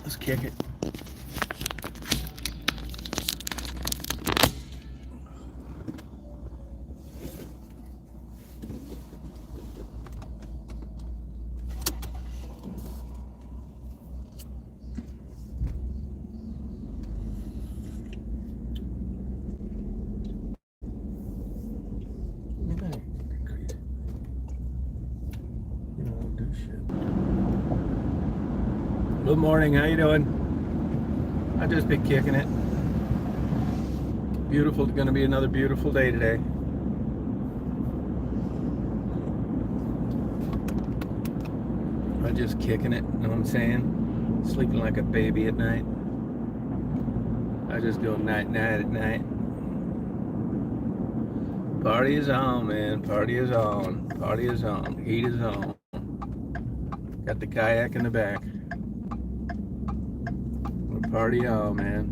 Let's kick it. Good morning, how you doing? I've just been kicking it. Beautiful, gonna be another beautiful day today. I'm just kicking it, you know what I'm saying? Sleeping like a baby at night. I just go night at night. Party is on, man. Party is on. Party is on. Heat is on. Got the kayak in the back. Party on, man.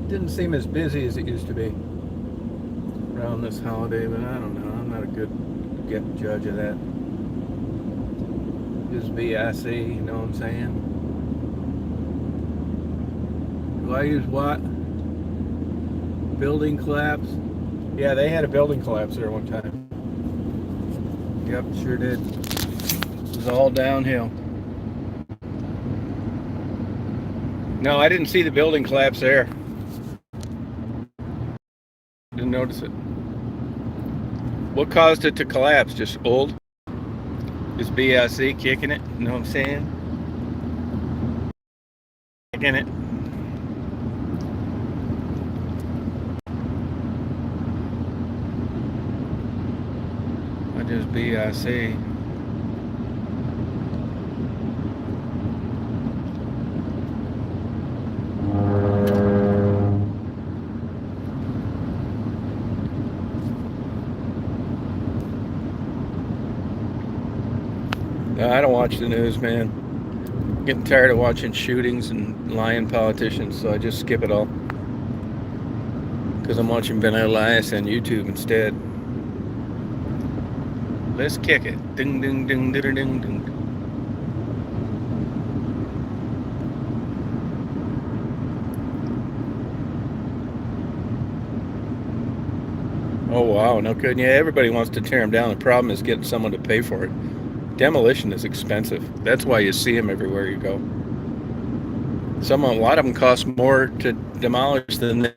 Didn't seem as busy as it used to be around this holiday, but I don't know. I'm not a good judge of that. Just BIC, you know what I'm saying? Do I use what? Building collapse? Yeah, they had a building collapse there one time. Yep, sure did. It was all downhill. No, I didn't see the building collapse there. Didn't notice it. What caused it to collapse? Just old? Just BIC kicking it? You know what I'm saying? Kicking it. I just BIC. I don't watch the news, man. I'm getting tired of watching shootings and lying politicians, so I just skip it all. Because I'm watching Vanilla Elias on YouTube instead. Let's kick it. Ding, ding, ding, ding, ding, ding. Oh, wow, no kidding. Yeah, everybody wants to tear them down. The problem is getting someone to pay for it. Demolition is expensive. That's why you see them everywhere you go. A lot of them cost more to demolish than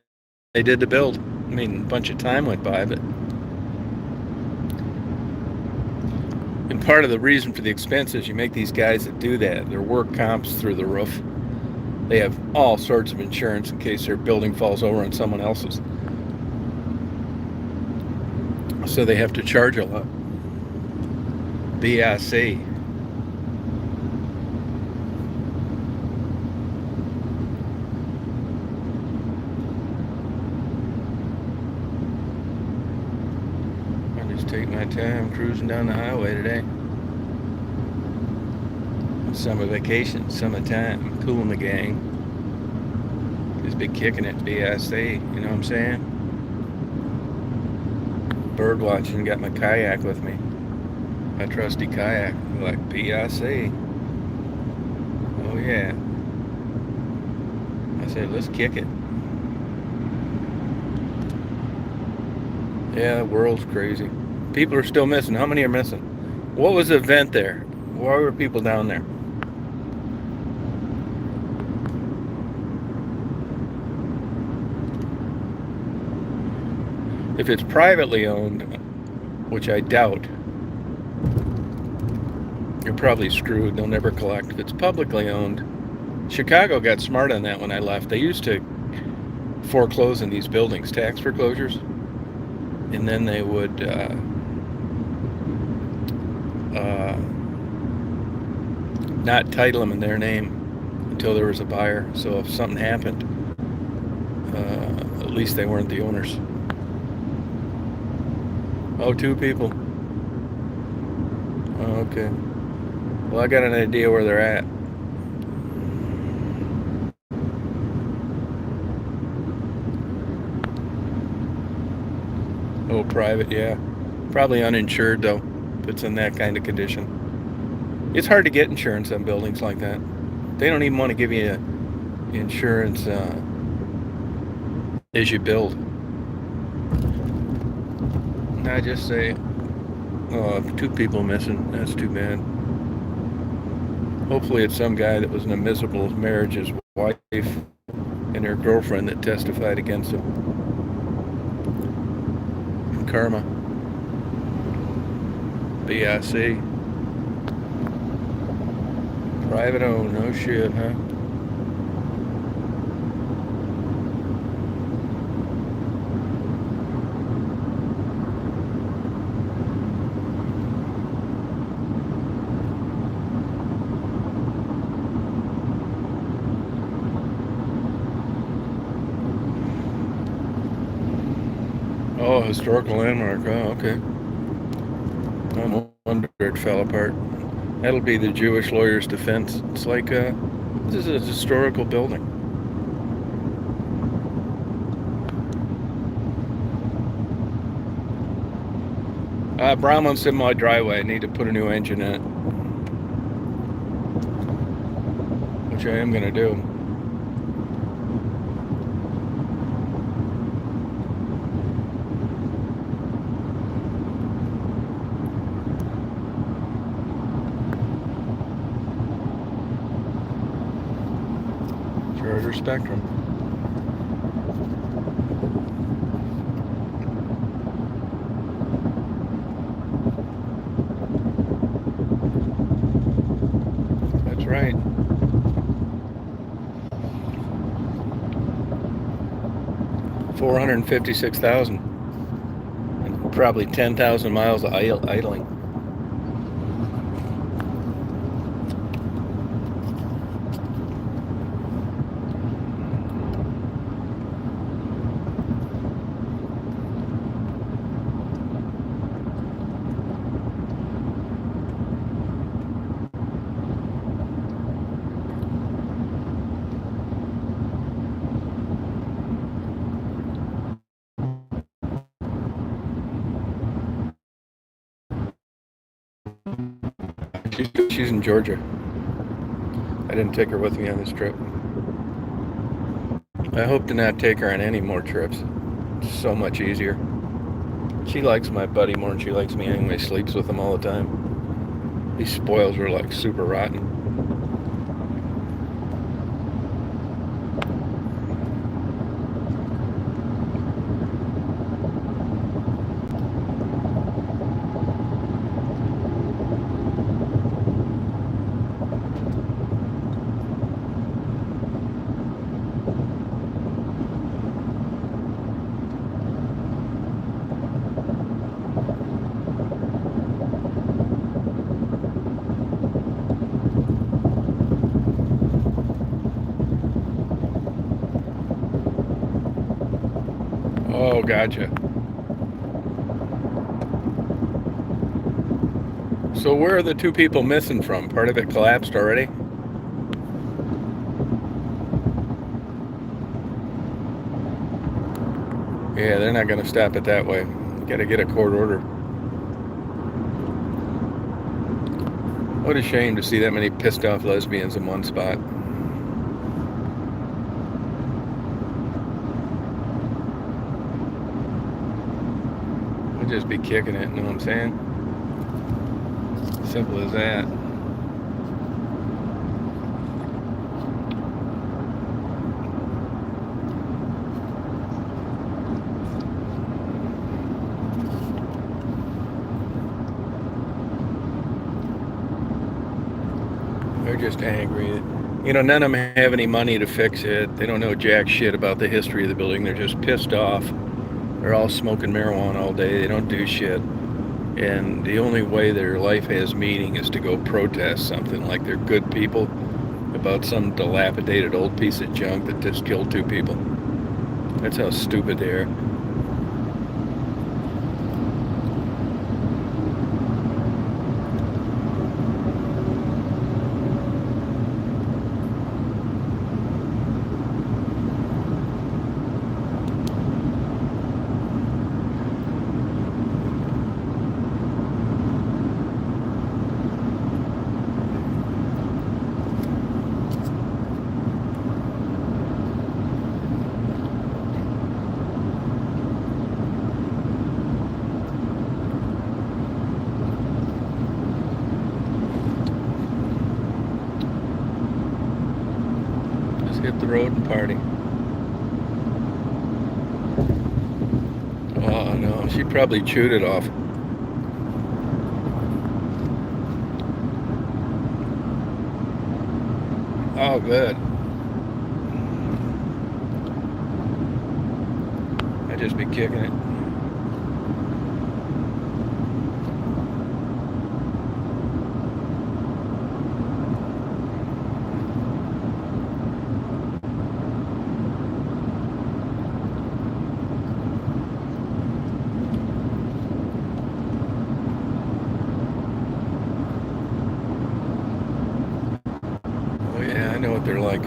they did to build. I mean, a bunch of time went by, but... And part of the reason for the expense is you make these guys that do that, their work comps through the roof. They have all sorts of insurance in case their building falls over on someone else's. So they have to charge a lot. BIC. I just take my time cruising down the highway today. Summer vacation, summertime, cool in the gang. Just be kicking it, BIC, you know what I'm saying? Bird watching, got my kayak with me. My trusty kayak, like BIC. Oh yeah. I said, let's kick it. Yeah, the world's crazy. People are still missing. How many are missing? What was the event there? Why were people down there? If it's privately owned, which I doubt, you're probably screwed. They'll never collect. If it's publicly owned, Chicago got smart on that when I left. They used to foreclose in these buildings, tax foreclosures, and then they would not title them in their name until there was a buyer. So if something happened, at least they weren't the owners. Oh, 2 people. Oh, okay. Well, I got an idea where they're at. Oh, private, yeah. Probably uninsured though, if it's in that kind of condition. It's hard to get insurance on buildings like that. They don't even want to give you insurance as you build. I just say, oh, two people missing. That's too bad. Hopefully, it's some guy that was in a miserable marriage, his wife and her girlfriend that testified against him. Karma. BIC. Private owned. No shit, huh? Oh, historical landmark. Oh, okay. No wonder it fell apart. That'll be the Jewish lawyer's defense. It's like, this is a historical building. Brown said my driveway. I need to put a new engine in it, which I am going to do. Charter Spectrum. That's right. $456,000 and probably 10,000 miles of idling. She's in Georgia. I didn't take her with me on this trip. I hope to not take her on any more trips. It's so much easier. She likes my buddy more than she likes me anyway. Sleeps with him all the time. He spoils her like super rotten. Oh, gotcha. So where are the two people missing from? Part of it collapsed already? Yeah, they're not going to stop it that way. Got to get a court order. What a shame to see that many pissed off lesbians in one spot. We'll just be kicking it, you know what I'm saying? Simple as that. They're just angry. You know, none of them have any money to fix it. They don't know jack shit about the history of the building. They're just pissed off. They're all smoking marijuana all day. They don't do shit. And the only way their life has meaning is to go protest something like they're good people about some dilapidated old piece of junk that just killed two people. That's how stupid they are. the road and party. Oh no, she probably chewed it off. Oh, good. I'd just be kicking it. Oh yeah, I know what they're like.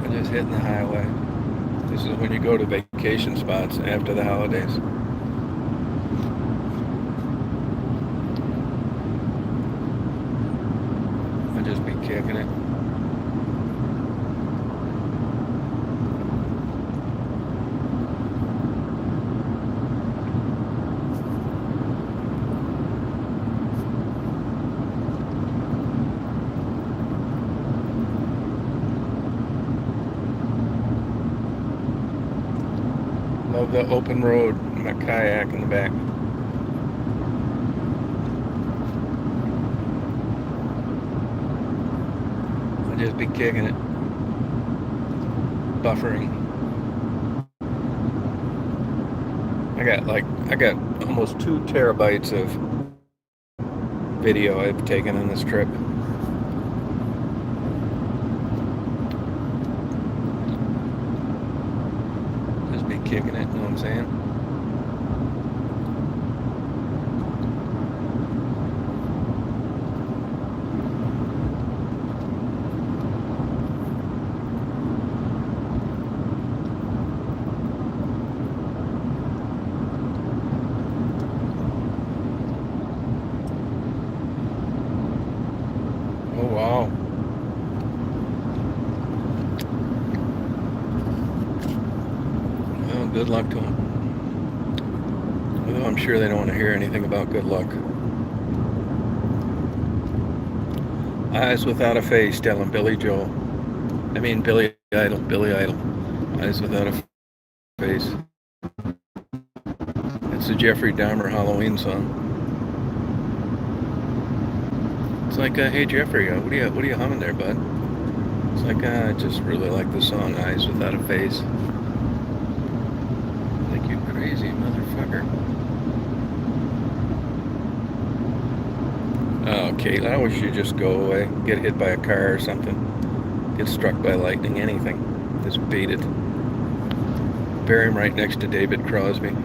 I'm just hitting the highway. This is when you go to vacation spots after the holidays. I'll just be kicking it. Love the open road. My kayak in the back. I'll just be kicking it. Buffering. I got almost 2 terabytes of video I've taken on this trip. Just be kicking it, you know what I'm saying? Oh wow. Well, good luck to them. Although I'm sure they don't want to hear anything about good luck. Eyes without a face, telling Billy Joel. I mean Billy Idol. Billy Idol. Eyes without a face. It's the Jeffrey Dahmer Halloween song. It's like, hey Jeffrey, what are you humming there, bud? It's like, I just really like the song Eyes Without a Face. Like, you crazy motherfucker. Oh, Caitlin, I wish you'd just go away. Get hit by a car or something. Get struck by lightning, anything. Just beat it. Bury him right next to David Crosby.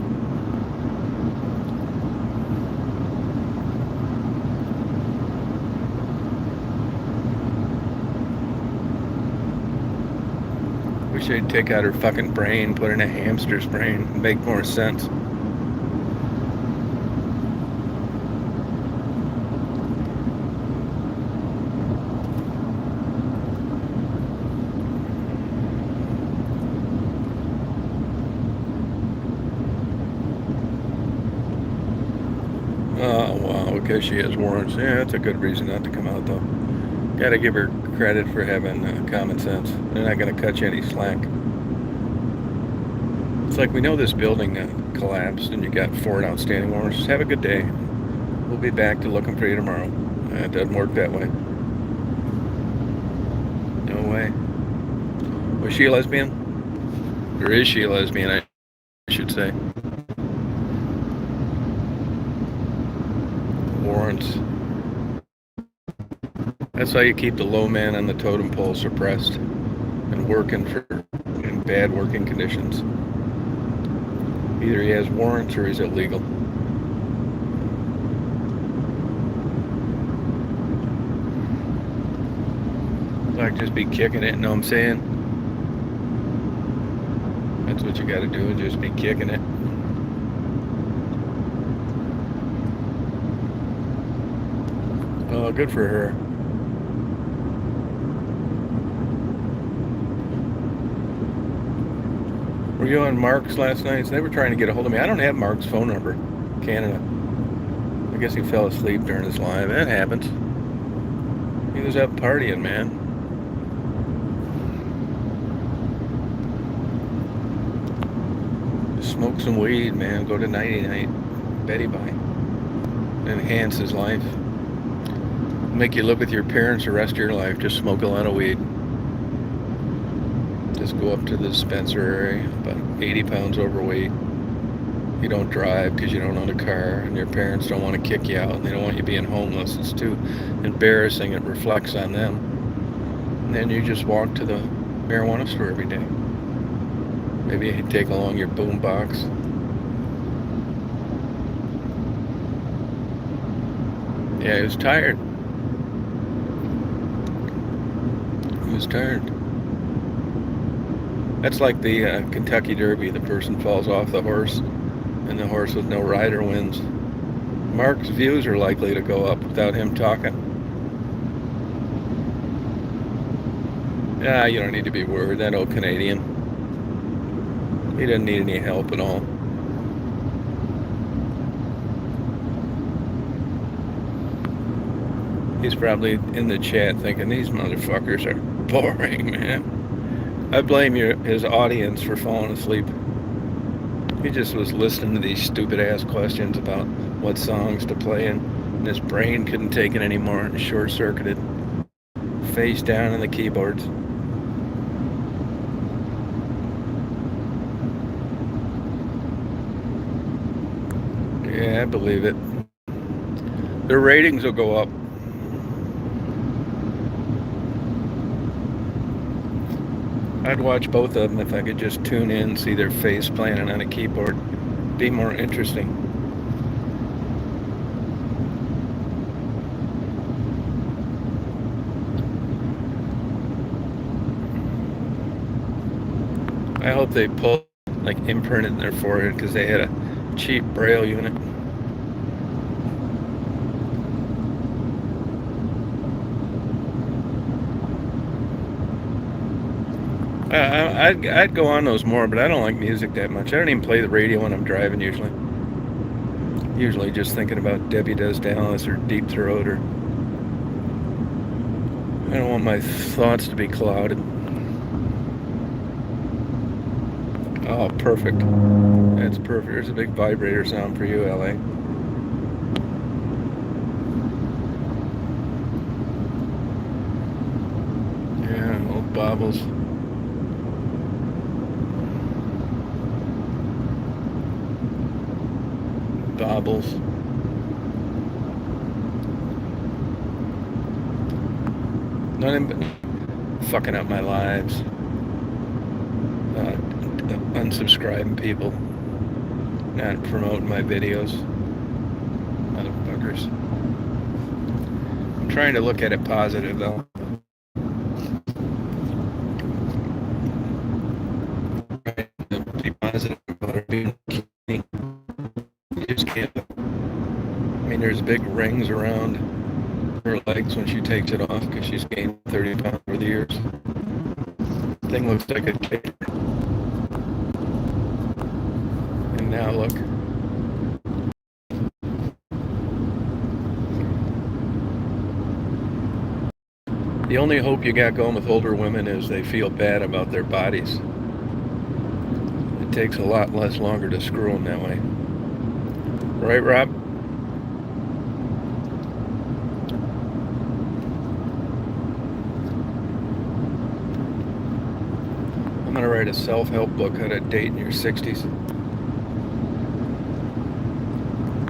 Wish they'd take out her fucking brain, put it in a hamster's brain, and make more sense. Oh, wow, because she has warrants. Yeah, that's a good reason not to come out, though. Gotta give her credit for having common sense. They're not gonna cut you any slack. It's like, we know this building collapsed and you got 4 outstanding warrants. Just have a good day. We'll be back to looking for you tomorrow. It doesn't work that way. No way. Was she a lesbian? Or is she a lesbian, I should say. Warrants. That's how you keep the low man on the totem pole suppressed and working in bad working conditions. Either he has warrants or he's illegal. Like, just be kicking it, you know what I'm saying? That's what you gotta do, just be kicking it. Oh, good for her. Were you on Mark's last night? They were trying to get a hold of me. I don't have Mark's phone number. Canada. I guess he fell asleep during his live. That happens. He was out partying, man. Smoke some weed, man. Go to nighty night. Betty Bye. Enhance his life. Make you live with your parents the rest of your life. Just smoke a lot of weed. Just go up to the dispensary, about 80 pounds overweight. You don't drive because you don't own a car, and your parents don't want to kick you out, and they don't want you being homeless. It's too embarrassing. It reflects on them. And then you just walk to the marijuana store every day. Maybe you take along your boom box. Yeah, he was tired. He was tired. That's like the Kentucky Derby. The person falls off the horse, and the horse with no rider wins. Mark's views are likely to go up without him talking. Yeah, you don't need to be worried. That old Canadian. He doesn't need any help at all. He's probably in the chat thinking, these motherfuckers are boring, man. I blame his audience for falling asleep. He just was listening to these stupid-ass questions about what songs to play, and his brain couldn't take it anymore and short-circuited. Face down in the keyboards. Yeah, I believe it. Their ratings will go up. I'd watch both of them if I could just tune in, see their face playing on a keyboard. Be more interesting. I hope they pull, like, imprint it in their forehead because they had a cheap braille unit. I'd go on those more, but I don't like music that much. I don't even play the radio when I'm driving usually. Usually just thinking about Debbie Does Dallas or Deep Throat, or I don't want my thoughts to be clouded. Oh, perfect. That's perfect. There's a big vibrator sound for you, LA. Yeah, old baubles. Baubles. Nothing but fucking up my lives. Unsubscribing people. Not promoting my videos. Motherfuckers. I'm trying to look at it positive, though. Be positive about her being skinny. You just can't. I mean, there's big rings around her legs when she takes it off because she's gained 30 pounds over the years. Thing looks like a taper. And now look. The only hope you got going with older women is they feel bad about their bodies. It takes a lot less longer to screw them that way. Right, Rob? I'm going to write a self-help book, How to Date in Your 60s.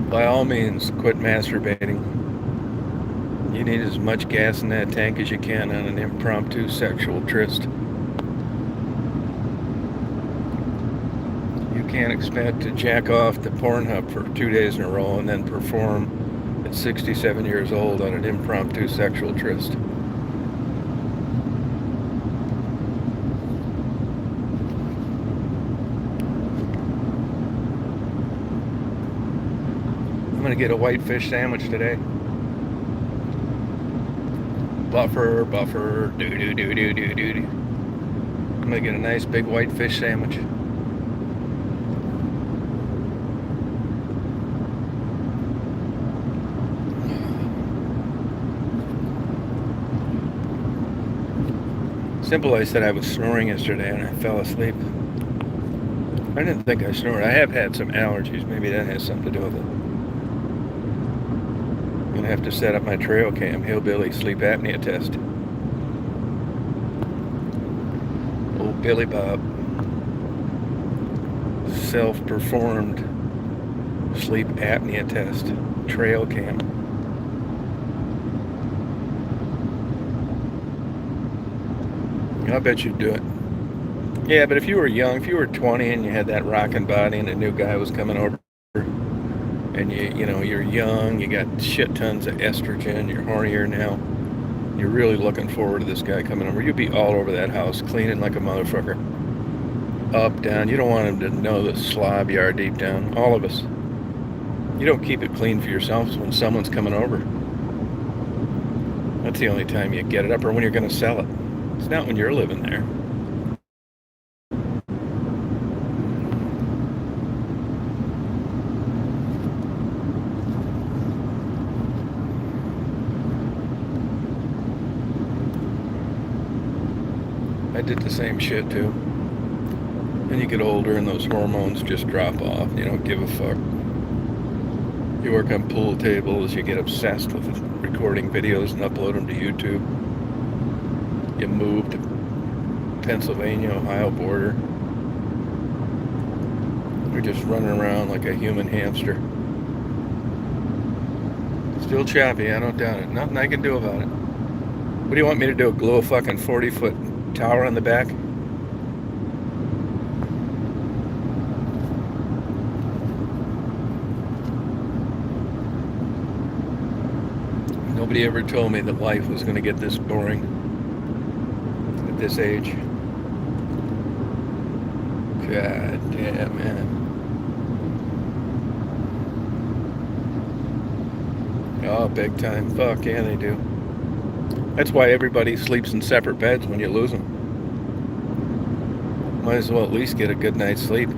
By all means, quit masturbating. You need as much gas in that tank as you can on an impromptu sexual tryst. You can't expect to jack off to Pornhub for 2 days in a row and then perform at 67 years old on an impromptu sexual tryst. I'm going to get a white fish sandwich today. Buffer, buffer, do-do-do-do-do-do. I'm going to get a nice big white fish sandwich. Simple, I said I was snoring yesterday and I fell asleep. I didn't think I snored. I have had some allergies. Maybe that has something to do with it. I'm going to have to set up my trail cam, hillbilly sleep apnea test. Old Billy Bob. Self-performed sleep apnea test. Trail cam. I bet you'd do it. Yeah, but if you were young, if you were 20 and you had that rocking body and a new guy was coming over and you're young, you got shit tons of estrogen, you're hornier now, you're really looking forward to this guy coming over, you'd be all over that house cleaning like a motherfucker. Up, down. You don't want him to know the slob you are deep down. All of us. You don't keep it clean for yourselves when someone's coming over. That's the only time you get it up, or when you're going to sell it. It's not when you're living there. I did the same shit too. Then you get older and those hormones just drop off. You don't give a fuck. You work on pool tables, you get obsessed with recording videos and upload them to YouTube. You move to Pennsylvania, Ohio border. You're just running around like a human hamster. Still choppy, I don't doubt it. Nothing I can do about it. What do you want me to do? Glue a fucking 40-foot tower on the back? Nobody ever told me that life was going to get this boring at this age. God damn, man. Oh, big time. Fuck yeah, they do. That's why everybody sleeps in separate beds when you lose them. Might as well at least get a good night's sleep.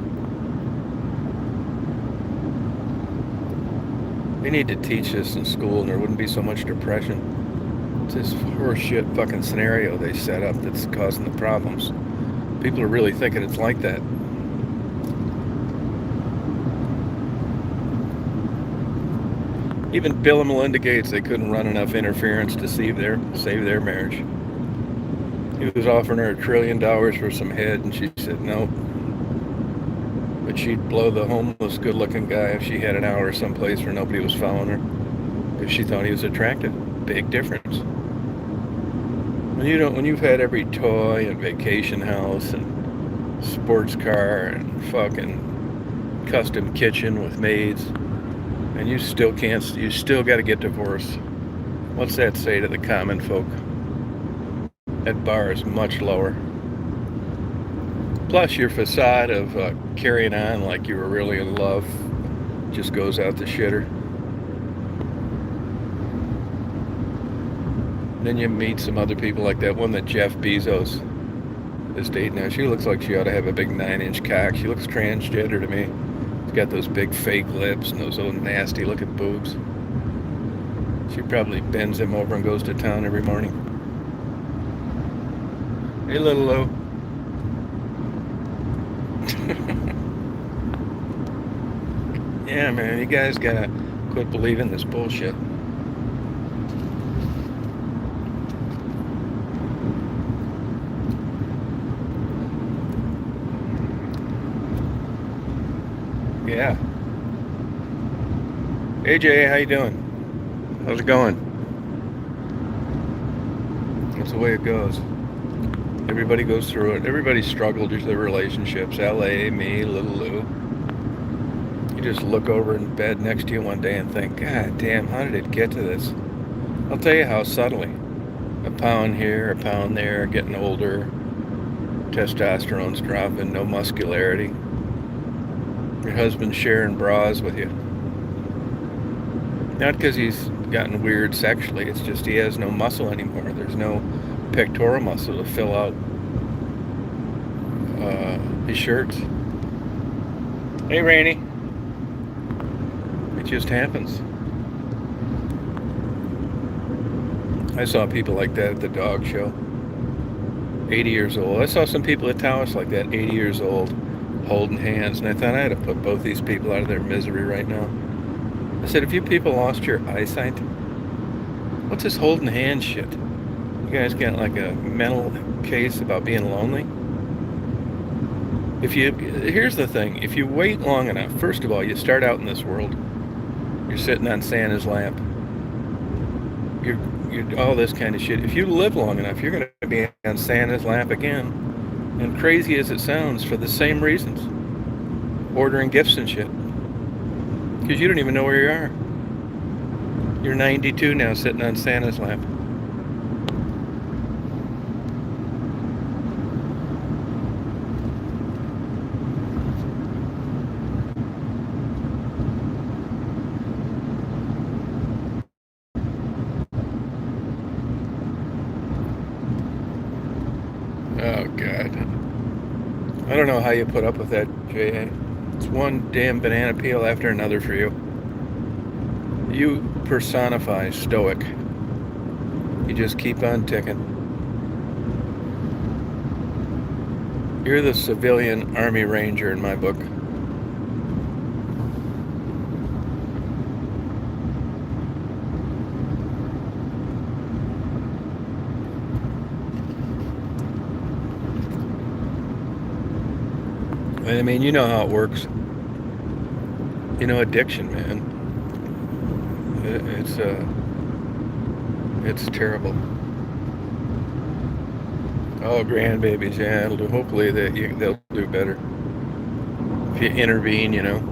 They need to teach this in school and there wouldn't be so much depression. It's this horseshit fucking scenario they set up that's causing the problems. People are really thinking it's like that. Even Bill and Melinda Gates, they couldn't run enough interference to save their marriage. He was offering her $1 trillion for some head, and she said no. But she'd blow the homeless, good-looking guy if she had an hour someplace where nobody was following her, if she thought he was attractive. Big difference. When you've had every toy and vacation house and sports car and fucking custom kitchen with maids, and you still got to get divorced. What's that say to the common folk? That bar is much lower. Plus, your facade of carrying on like you were really in love just goes out the shitter. Then you meet some other people like that one that Jeff Bezos is dating now. She looks like she ought to have a big 9-inch cock. She looks transgender to me. She's got those big fake lips and those old nasty looking boobs. She probably bends him over and goes to town every morning. Hey, little Lou. Yeah, man, you guys gotta quit believing this bullshit. Yeah. Hey, Jay, how you doing? How's it going? That's the way it goes. Everybody goes through it. Everybody struggled with their relationships. L.A., me, little Lou. You just look over in bed next to you one day and think, God damn, how did it get to this? I'll tell you how subtly. A pound here, a pound there, getting older. Testosterone's dropping, no muscularity. Your husband's sharing bras with you. Not because he's gotten weird sexually, it's just he has no muscle anymore. There's no pectoral muscle to fill out his shirts. Hey, Rainey. It just happens. I saw people like that at the dog show. 80 years old. I saw some people at Taos like that, 80 years old, holding hands, and I thought I had to put both these people out of their misery right now. I said, have you people lost your eyesight? What's this holding hands shit? You guys got like a mental case about being lonely? Here's the thing, if you wait long enough, first of all, you start out in this world. You're sitting on Santa's lap. You're all this kind of shit. If you live long enough, you're going to be on Santa's lap again. And crazy as it sounds, for the same reasons. Ordering gifts and shit. Because you don't even know where you are. You're 92 now, sitting on Santa's lap. Oh, God. I don't know how you put up with that, J.A. It's one damn banana peel after another for you. You personify stoic. You just keep on ticking. You're the civilian Army Ranger in my book. I mean, you know how it works. You know, addiction, man. It's terrible. Oh, grandbabies, yeah. Hopefully they'll do better if you intervene. You know.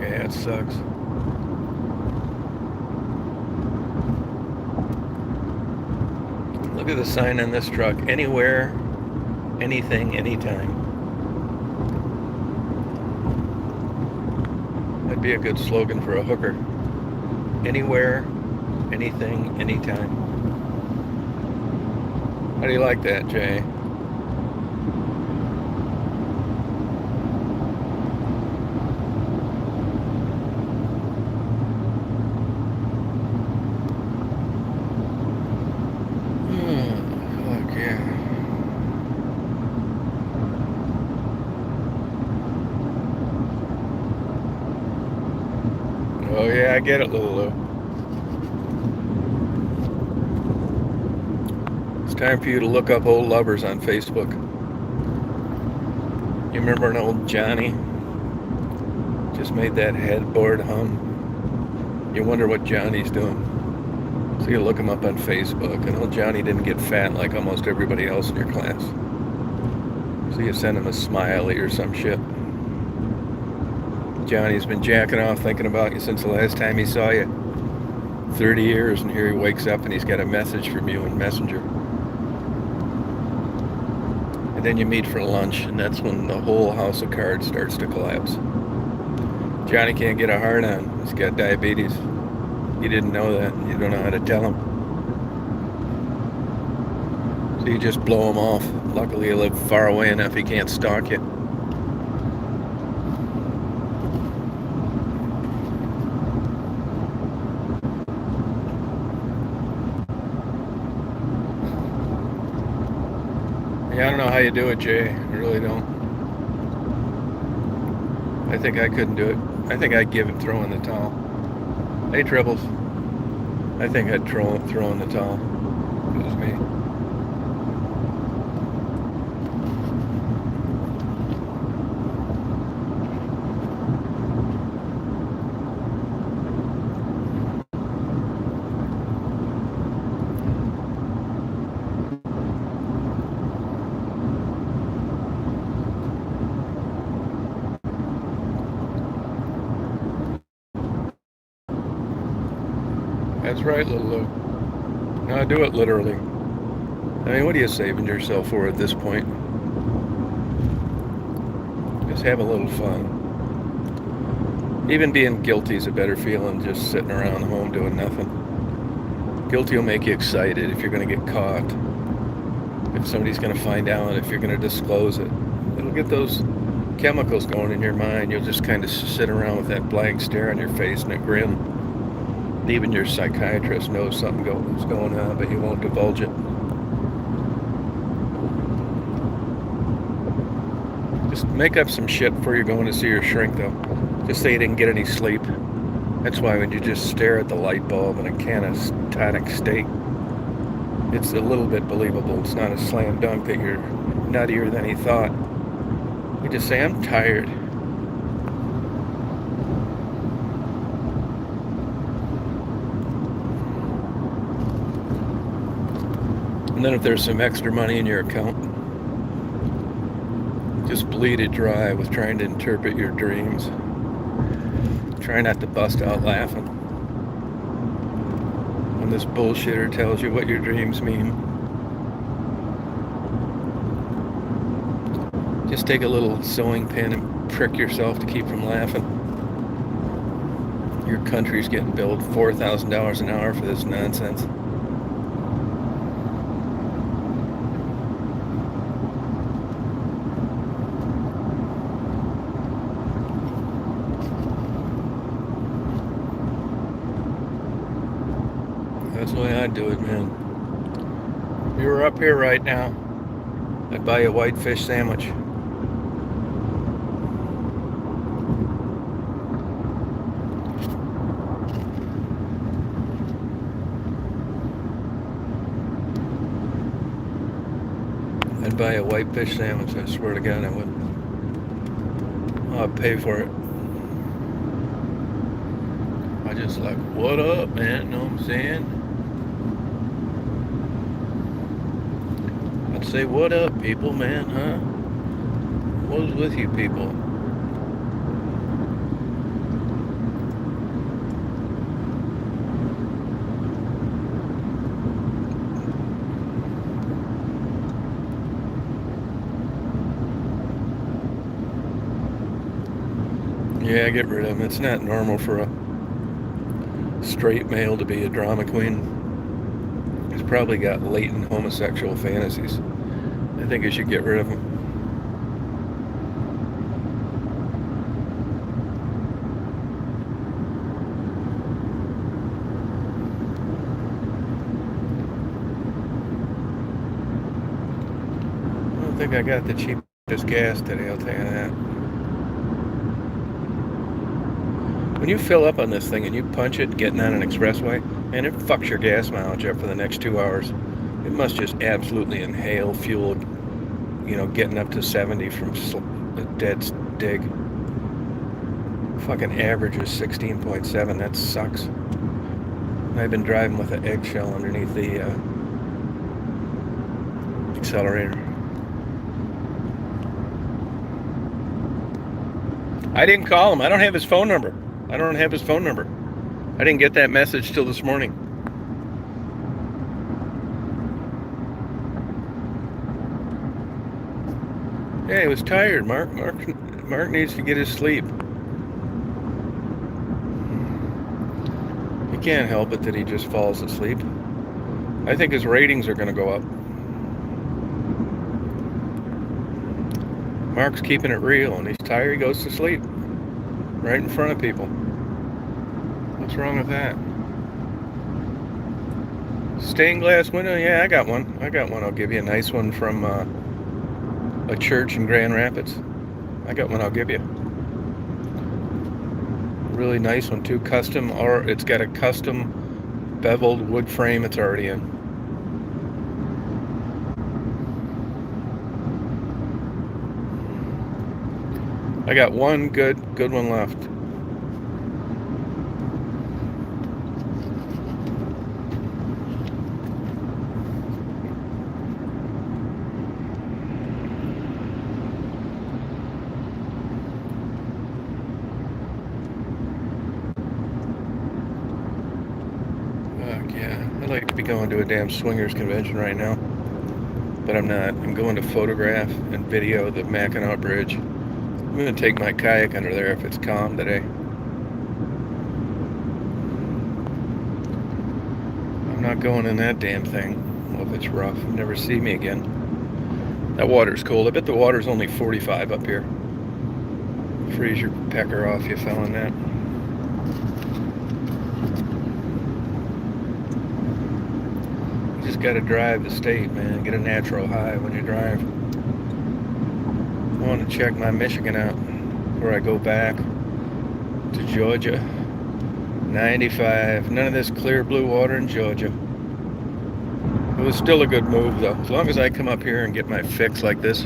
Yeah, it sucks. Look at the sign on this truck. Anywhere, anything, anytime. That'd be a good slogan for a hooker. Anywhere, anything, anytime. How do you like that, Jay? Look, yeah. Oh yeah, I get it, Lulu. It's time for you to look up old lovers on Facebook. You remember an old Johnny? Just made that headboard hum. You wonder what Johnny's doing. So you look him up on Facebook, and old Johnny didn't get fat like almost everybody else in your class. So you send him a smiley or some shit. Johnny's been jacking off thinking about you since the last time he saw you. 30 years, and here he wakes up and he's got a message from you in Messenger. And then you meet for lunch, and that's when the whole house of cards starts to collapse. Johnny can't get a hard on. He's got diabetes. You didn't know that. You don't know how to tell him. So you just blow him off. Luckily you live far away enough he can't stalk you. Yeah, I don't know how you do it, Jay. I really don't. I think I couldn't do it. I think I'd throw in the towel. Hey, Tribbles. I think I'd throw in the towel. It was me. That's right, Lulu. No, do it literally. I mean, what are you saving yourself for at this point? Just have a little fun. Even being guilty is a better feeling than just sitting around home doing nothing. Guilty will make you excited if you're going to get caught, if somebody's going to find out, if you're going to disclose it. It'll get those chemicals going in your mind. You'll just kind of sit around with that blank stare on your face and a grin. Even your psychiatrist knows something's going on, but you won't divulge it. Just make up some shit before you're going to see your shrink, though. Just say you didn't get any sleep. That's why when you just stare at the light bulb in a catatonic state, it's a little bit believable. It's not a slam dunk that you're nuttier than he thought. You just say, I'm tired. And then if there's some extra money in your account, just bleed it dry with trying to interpret your dreams. Try not to bust out laughing when this bullshitter tells you what your dreams mean. Just take a little sewing pin and prick yourself to keep from laughing. Your country's getting billed $4,000 an hour for this nonsense. That's the way I'd do it, man. If you were up here right now, I'd buy you a white fish sandwich. I'd buy a white fish sandwich, I swear to God I would. I'd pay for it. I just like, what up, man? Know what I'm saying? I'd say, what up, people, man, huh? What's with you people? Yeah, get rid of him. It's not normal for a straight male to be a drama queen. He's probably got latent homosexual fantasies. I think you should get rid of him. I don't think I got the cheapest gas today, I'll tell you that. When you fill up on this thing and you punch it getting on an expressway, man, it fucks your gas mileage up for the next 2 hours. It must just absolutely inhale fuel, getting up to 70 from a dead dig. Fucking average is 16.7. That sucks. I've been driving with an eggshell underneath the accelerator. I didn't call him. I don't have his phone number. I didn't get that message till this morning. Yeah, he was tired. Mark needs to get his sleep. He can't help it that he just falls asleep. I think his ratings are going to go up. Mark's keeping it real, and he's tired. He goes to sleep right in front of people. What's wrong with that? Stained glass window? Yeah, I got one. I'll give you a nice one from a church in Grand Rapids. I got one I'll give you. Really nice one too. Custom, or it's got a custom beveled wood frame it's already in. I got one good one left. Yeah, I'd like to be going to a damn swingers convention right now, but I'm not. I'm going to photograph and video the Mackinac Bridge. I'm going to take my kayak under there if it's calm today. I'm not going in that damn thing. Well, if it's rough, you'll never see me again. That water's cold. I bet the water's only 45 up here. Freeze your pecker off, you fell in that. You just gotta drive the state, man. Get a natural high when you drive. I want to check my Michigan out before I go back to Georgia. 95. None of this clear blue water in Georgia. It was still a good move, though. As long as I come up here and get my fix like this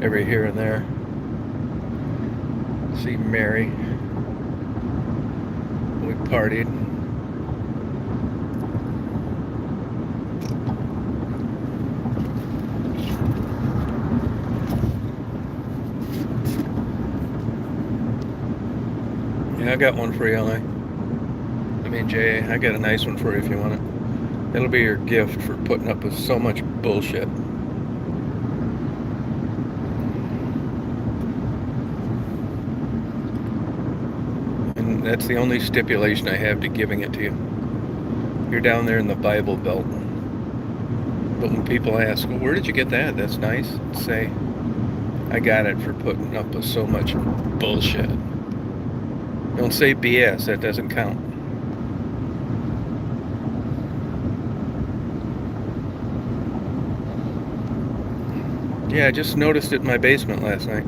every here and there. See Mary. We partied. Yeah, I got one for you, LA. Jay, I got a nice one for you if you want it. It'll be your gift for putting up with so much bullshit. And that's the only stipulation I have to giving it to you. You're down there in the Bible Belt. But when people ask, well, where did you get that? That's nice. Say, I got it for putting up with so much bullshit. Don't say BS, that doesn't count. Yeah, I just noticed it in my basement last night.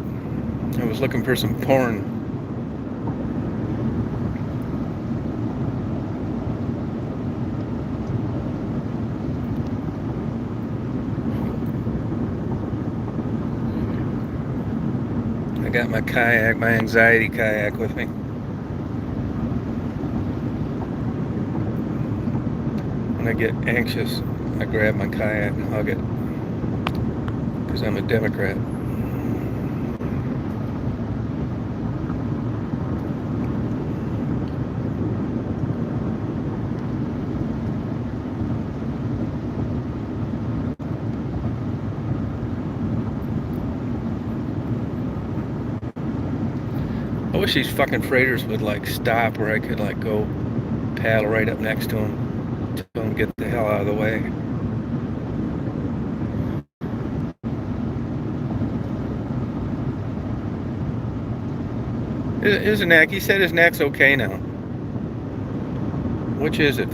I was looking for some porn. I got my kayak, my anxiety kayak with me. When I get anxious, I grab my kayak and hug it. Because I'm a Democrat. I wish these fucking freighters would like stop where I could like go paddle right up next to them. Tell them to get the hell out of the way. His neck, he said his neck's okay now. Which is it?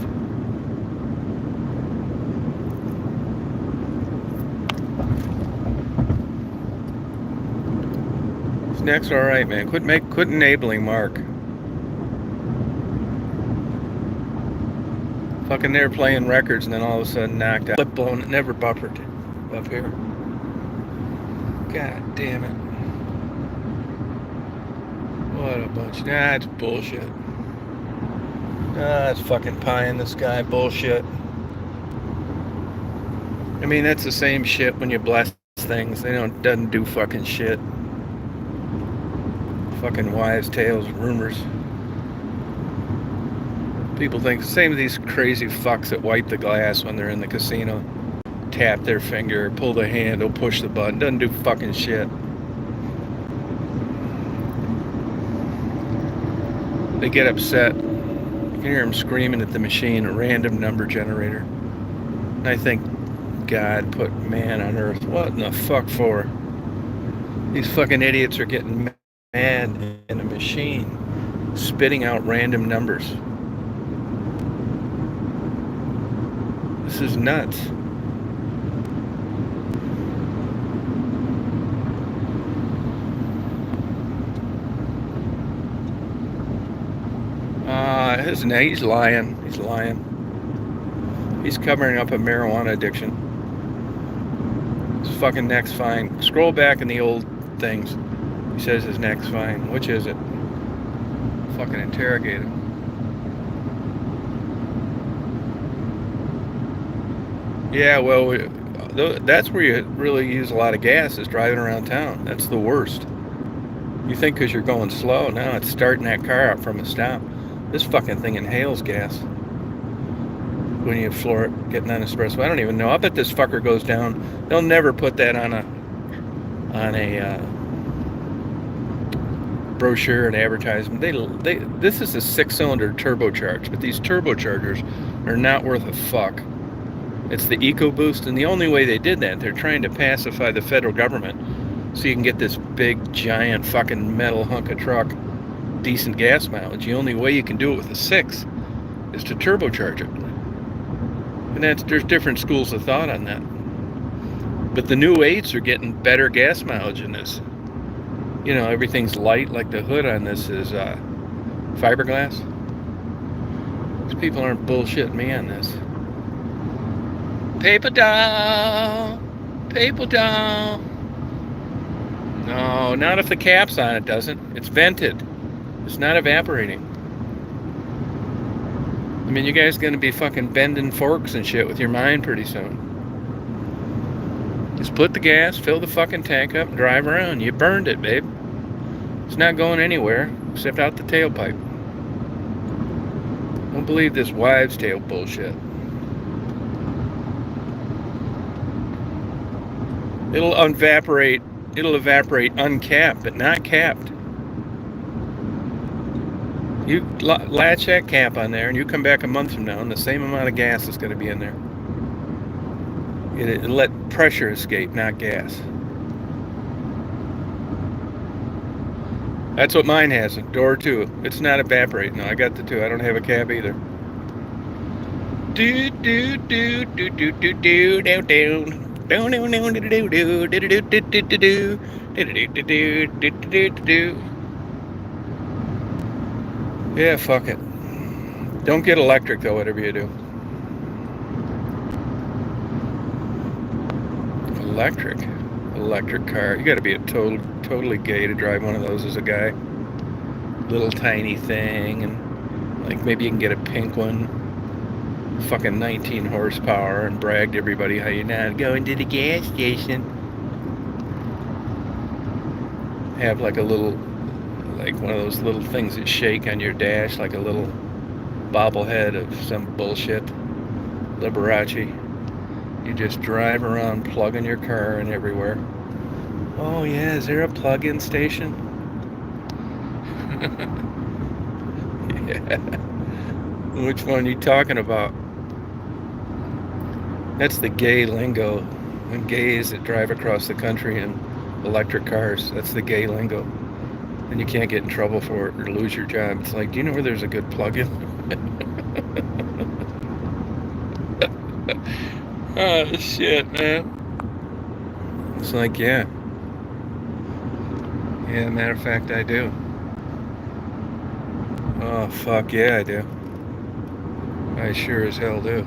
His neck's alright, man. Quit enabling Mark. Fucking there playing records and then all of a sudden knocked out. Lip blown, it never buffered up here. God damn it. What a bunch. Nah, it's bullshit. It's fucking pie in the sky bullshit. I mean, that's the same shit when you bless things. Doesn't do fucking shit. Fucking wives' tales, rumors. People think, same with these crazy fucks that wipe the glass when they're in the casino. Tap their finger, pull the handle, push the button. Doesn't do fucking shit. They get upset. You can hear them screaming at the machine, a random number generator. And I think God put man on earth. What in the fuck for? These fucking idiots are getting mad in a machine spitting out random numbers. This is nuts. He's lying. He's lying. He's covering up a marijuana addiction. His fucking neck's fine. Scroll back in the old things. He says his neck's fine. Which is it? Fucking interrogate him. Yeah, well, that's where you really use a lot of gas, is driving around town. That's the worst. You think because you're going slow, now it's starting that car up from a stop. This fucking thing inhales gas when you floor it, getting on espresso. I don't even know. I bet this fucker goes down. They'll never put that on a brochure and advertisement. This is a 6-cylinder turbocharged, but these turbochargers are not worth a fuck. It's the EcoBoost, and the only way they did that, they're trying to pacify the federal government so you can get this big, giant, fucking metal hunk of truck, decent gas mileage. The only way you can do it with a 6 is to turbocharge it. And there's different schools of thought on that. But the new 8s are getting better gas mileage in this. You know, everything's light, like the hood on this is fiberglass. These people aren't bullshitting me on this. Paper doll, paper doll. No, not if the cap's on, it doesn't. It's vented. It's not evaporating. I mean, you guys gonna be fucking bending forks and shit with your mind pretty soon. Just put the gas, fill the fucking tank up, and drive around. You burned it, babe. It's not going anywhere except out the tailpipe. Don't believe this wives' tale bullshit. It'll evaporate uncapped, but not capped. You latch that cap on there and you come back a month from now and the same amount of gas is going to be in there. It'll let pressure escape, not gas. That's what mine has, door 2. It's not evaporating. No, I got the 2. I don't have a cap either. Do do do do do do do do do. Yeah, fuck it. Don't get electric though, whatever you do. Electric car. You gotta be totally gay to drive one of those as a guy. Little tiny thing, and like maybe you can get a pink one. Fucking 19 horsepower and brag to everybody how you're not going to the gas station. Have like a little, like one of those little things that shake on your dash, like a little bobblehead of some bullshit. Liberace. You just drive around plugging your car in everywhere. Oh yeah, is there a plug-in station? Yeah. Which one are you talking about? That's the gay lingo. And gays that drive across the country in electric cars. That's the gay lingo. And you can't get in trouble for it or lose your job. It's like, do you know where there's a good plug-in? Oh, shit, man. It's like, yeah. Yeah, matter of fact, I do. Oh, fuck yeah, I do. I sure as hell do.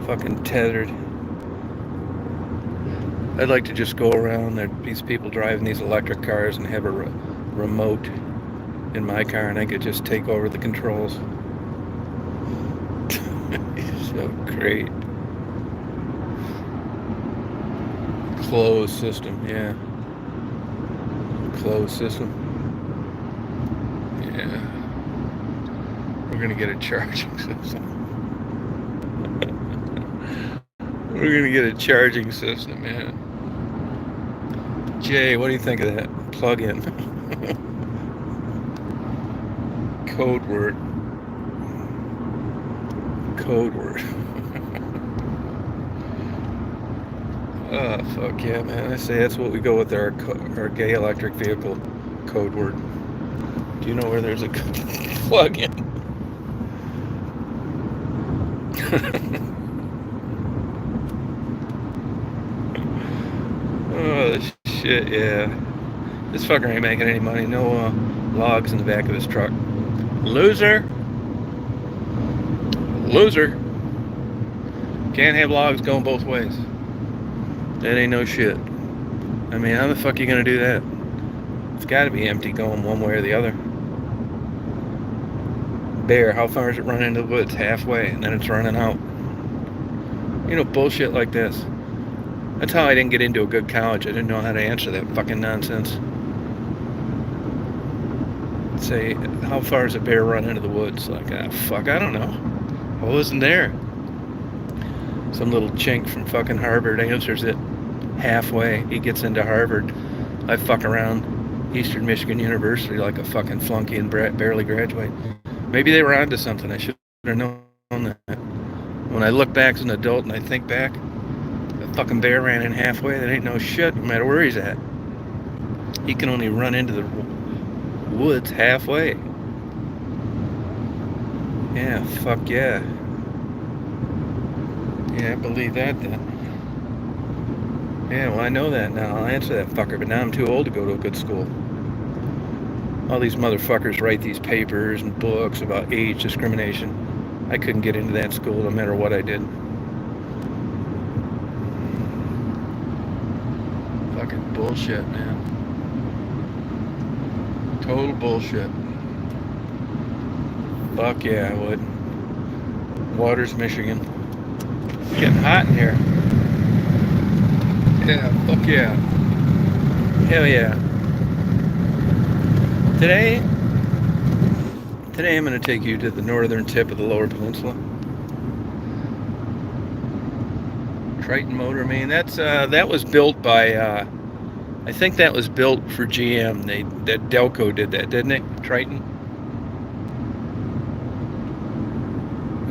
Fucking tethered. I'd like to just go around. These people driving these electric cars and have a remote in my car, and I could just take over the controls. So great. Closed system, yeah. Closed system. Yeah. We're gonna get a charging system. We're gonna get a charging system, man. Jay, what do you think of that? Plug-in. Code word. Code word. Oh, fuck yeah, man. I say that's what we go with our gay electric vehicle code word. Do you know where there's a plug-in? Oh, shit, yeah. This fucker ain't making any money. No logs in the back of his truck. Loser. Loser. Can't have logs going both ways. That ain't no shit. I mean, how the fuck are you gonna do that? It's gotta be empty going one way or the other. Bear, how far is it running into the woods? Halfway, and then it's running out. You know, bullshit like this. That's how I didn't get into a good college. I didn't know how to answer that fucking nonsense. Say, how far does a bear run into the woods? Like, fuck, I don't know. I wasn't there. Some little chink from fucking Harvard answers it halfway. He gets into Harvard. I fuck around Eastern Michigan University like a fucking flunky and barely graduate. Maybe they were onto something. I should have known that. When I look back as an adult and I think back, that fucking bear ran in halfway. That ain't no shit, no matter where he's at. He can only run into the woods halfway. Yeah, fuck yeah. Yeah, I believe that then. Yeah, well, I know that now. I'll answer that fucker, but now I'm too old to go to a good school. All these motherfuckers write these papers and books about age discrimination. I couldn't get into that school no matter what I did. Fucking bullshit, man. Total bullshit. Fuck yeah, I would. Waters, Michigan. It's getting hot in here. Yeah, fuck yeah. Hell yeah. Today I'm going to take you to the northern tip of the Lower Peninsula. Triton Motor, Maine. That was built by, I think that was built for GM. That Delco did that, didn't it? Triton.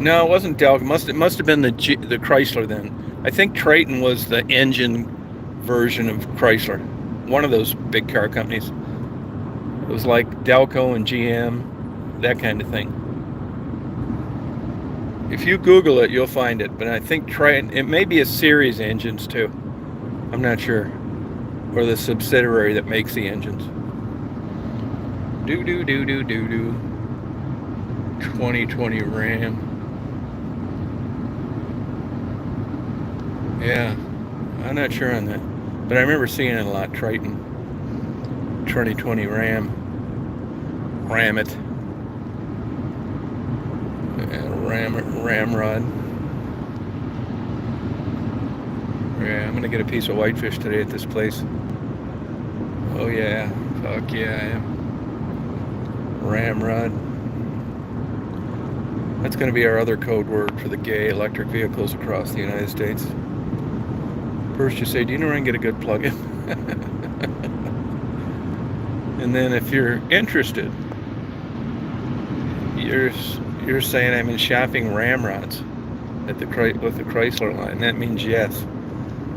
No, it wasn't Delco. It must have been the Chrysler then. I think Triton was the engine version of Chrysler. One of those big car companies. It was like Delco and GM, that kind of thing. If you Google it, you'll find it. But I think Triton, it may be a series engines too. I'm not sure. Or the subsidiary that makes the engines. 2020 Ram. Yeah, I'm not sure on that. But I remember seeing it a lot, Triton. 2020 Ram. Ram it. Ramrod. Yeah, I'm gonna get a piece of whitefish today at this place. Oh yeah, fuck yeah, I am. Ramrod. That's gonna be our other code word for the gay electric vehicles across the United States. First you say, do you know where I can get a good plug-in? And then if you're interested, you're saying I'm in shopping ramrods with the Chrysler line. That means yes.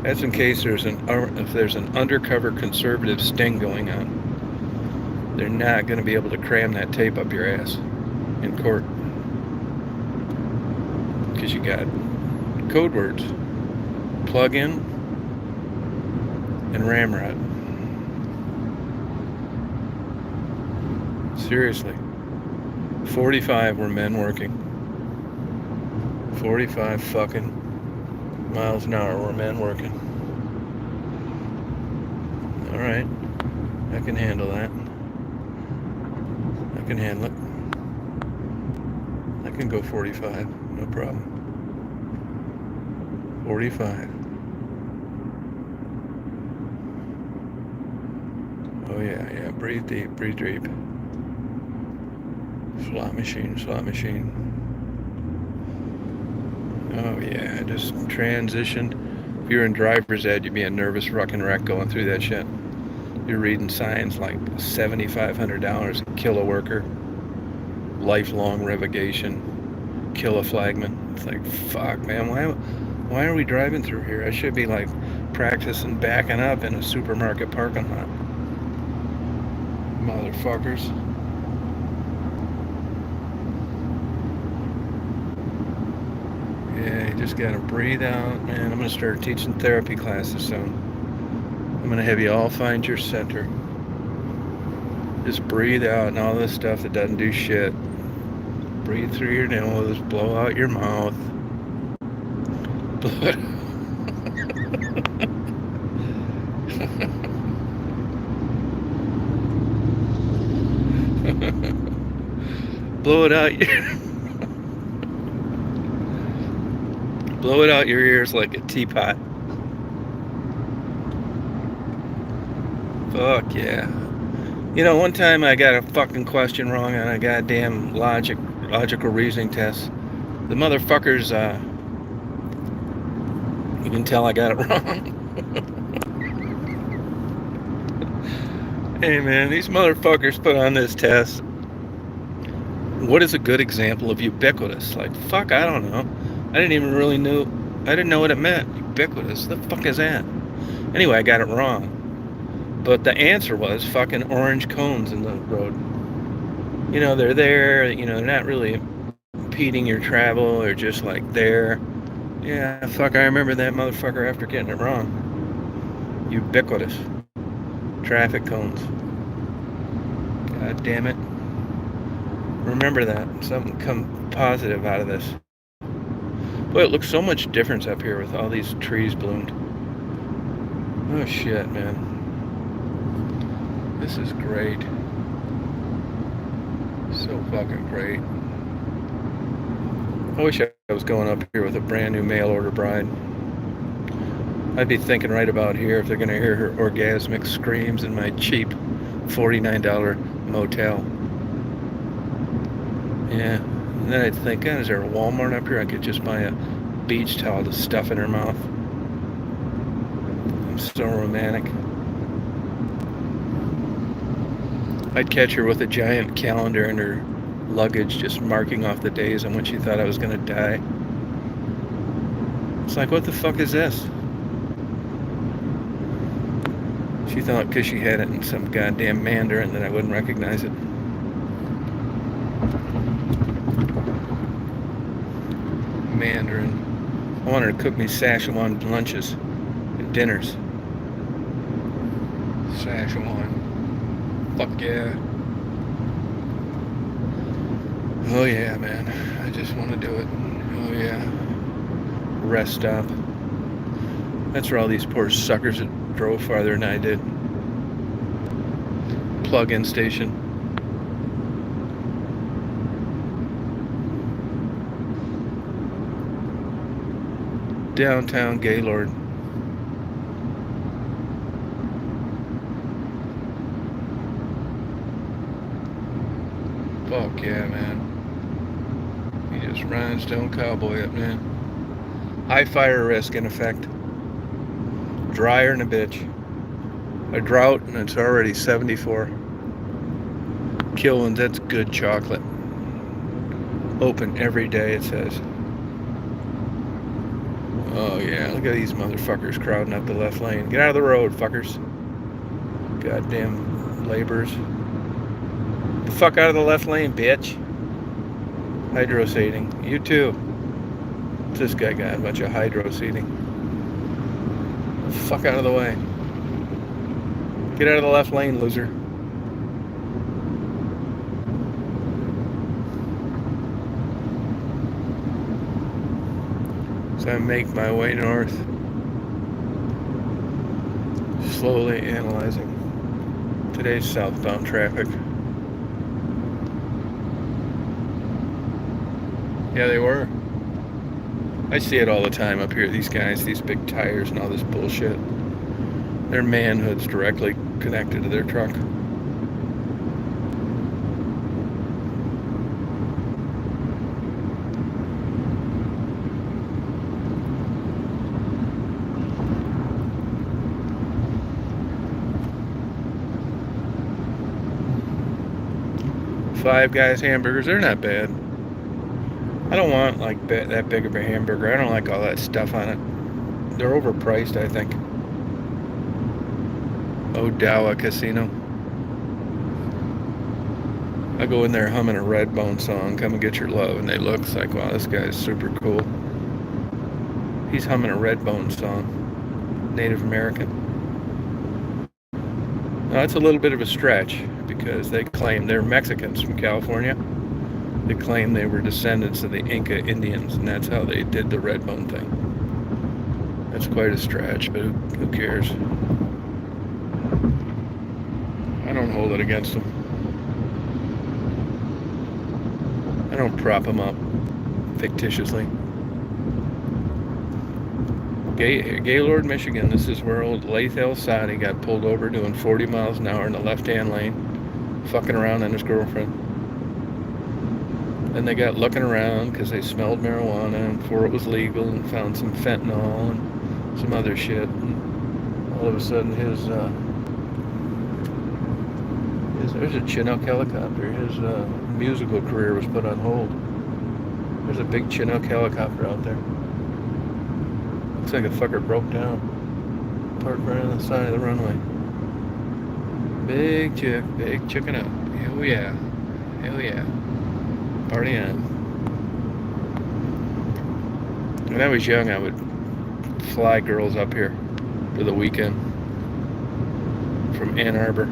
That's in case if there's an undercover conservative sting going on. They're not going to be able to cram that tape up your ass in court. Because you got code words. Plug-in and ramrod. Seriously. 45 were men working. 45 fucking miles an hour were men working. Alright. I can handle that. I can handle it. I can go 45. No problem. 45. Oh yeah. Breathe deep, breathe deep. Slot machine. Oh yeah, just transitioned. If you're in driver's ed, you'd be a nervous fucking wreck going through that shit. You're reading signs like $7,500 a kilo worker, lifelong revocation, kill a flagman. It's like, fuck, man, why are we driving through here? I should be like practicing backing up in a supermarket parking lot. Motherfuckers. Yeah, you just gotta breathe out, man. I'm gonna start teaching therapy classes soon. I'm gonna have you all find your center. Just breathe out and all this stuff that doesn't do shit. Breathe through your nose, blow out your mouth. Blow it. Blow it out blow it out your ears like a teapot. Fuck yeah. You know, one time I got a fucking question wrong on a goddamn logical reasoning test. The motherfuckers, you can tell I got it wrong. Hey man, these motherfuckers put on this test. What is a good example of ubiquitous? Like, fuck, I don't know. I didn't even really know. I didn't know what it meant. Ubiquitous. The fuck is that? Anyway, I got it wrong. But the answer was fucking orange cones in the road. You know, they're there. You know, they're not really impeding your travel. They're just like there. Yeah, fuck, I remember that motherfucker after getting it wrong. Ubiquitous. Traffic cones. God damn it. Remember that. Something come positive out of this. Boy, it looks so much different up here with all these trees bloomed. Oh shit, man. This is great. So fucking great. I wish I was going up here with a brand new mail order bride. I'd be thinking right about here if they're going to hear her orgasmic screams in my cheap $49 motel. Yeah. And then I'd think, God, is there a Walmart up here? I could just buy a beach towel to stuff in her mouth. I'm so romantic. I'd catch her with a giant calendar in her luggage, just marking off the days on when she thought I was going to die. It's like, what the fuck is this? She thought because she had it in some goddamn Mandarin that I wouldn't recognize it. Mandarin. I wanted to cook me Szechuan lunches and dinners. Szechuan. Fuck yeah. Oh yeah, man. I just want to do it. Oh yeah. Rest stop. That's where all these poor suckers that drove farther than I did. Plug-in station. Downtown Gaylord. Fuck yeah, man. He just rhinestone cowboy up, man. High fire risk in effect. Drier than a bitch. A drought and it's already 74. Kilwins, that's good chocolate. Open every day, it says. Oh yeah, look at these motherfuckers crowding up the left lane. Get out of the road, fuckers. Goddamn laborers. Get the fuck out of the left lane, bitch. Hydro seating. You too. What's this guy got? A bunch of hydro seating. The fuck out of the way. Get out of the left lane, loser. So I make my way north, slowly analyzing today's southbound traffic. Yeah, they were. I see it all the time up here, these guys, these big tires and all this bullshit. Their manhood's directly connected to their truck. Five Guys hamburgers, they're not bad. I don't want like that big of a hamburger. I don't like all that stuff on it. They're overpriced, I think. Odawa Casino. I go in there humming a Redbone song, Come and Get Your Love, and they look like, wow, this guy's super cool. He's humming a Redbone song. Native American. Now, that's a little bit of a stretch because they claim they're Mexicans from California. They claim they were descendants of the Inca Indians, and that's how they did the Redbone thing. That's quite a stretch, but who cares? I don't hold it against them. I don't prop them up fictitiously. Gaylord, Michigan. This is where old Laith El Sadi got pulled over doing 40 miles an hour in the left-hand lane, fucking around on his girlfriend. Then they got looking around because they smelled marijuana and before it was legal and found some fentanyl and some other shit. And all of a sudden his There's a Chinook helicopter. His musical career was put on hold. There's a big Chinook helicopter out there. Looks like a fucker broke down. Parked right on the side of the runway. Big chicken up. Hell yeah. Hell yeah. Party on. When I was young, I would fly girls up here for the weekend from Ann Arbor.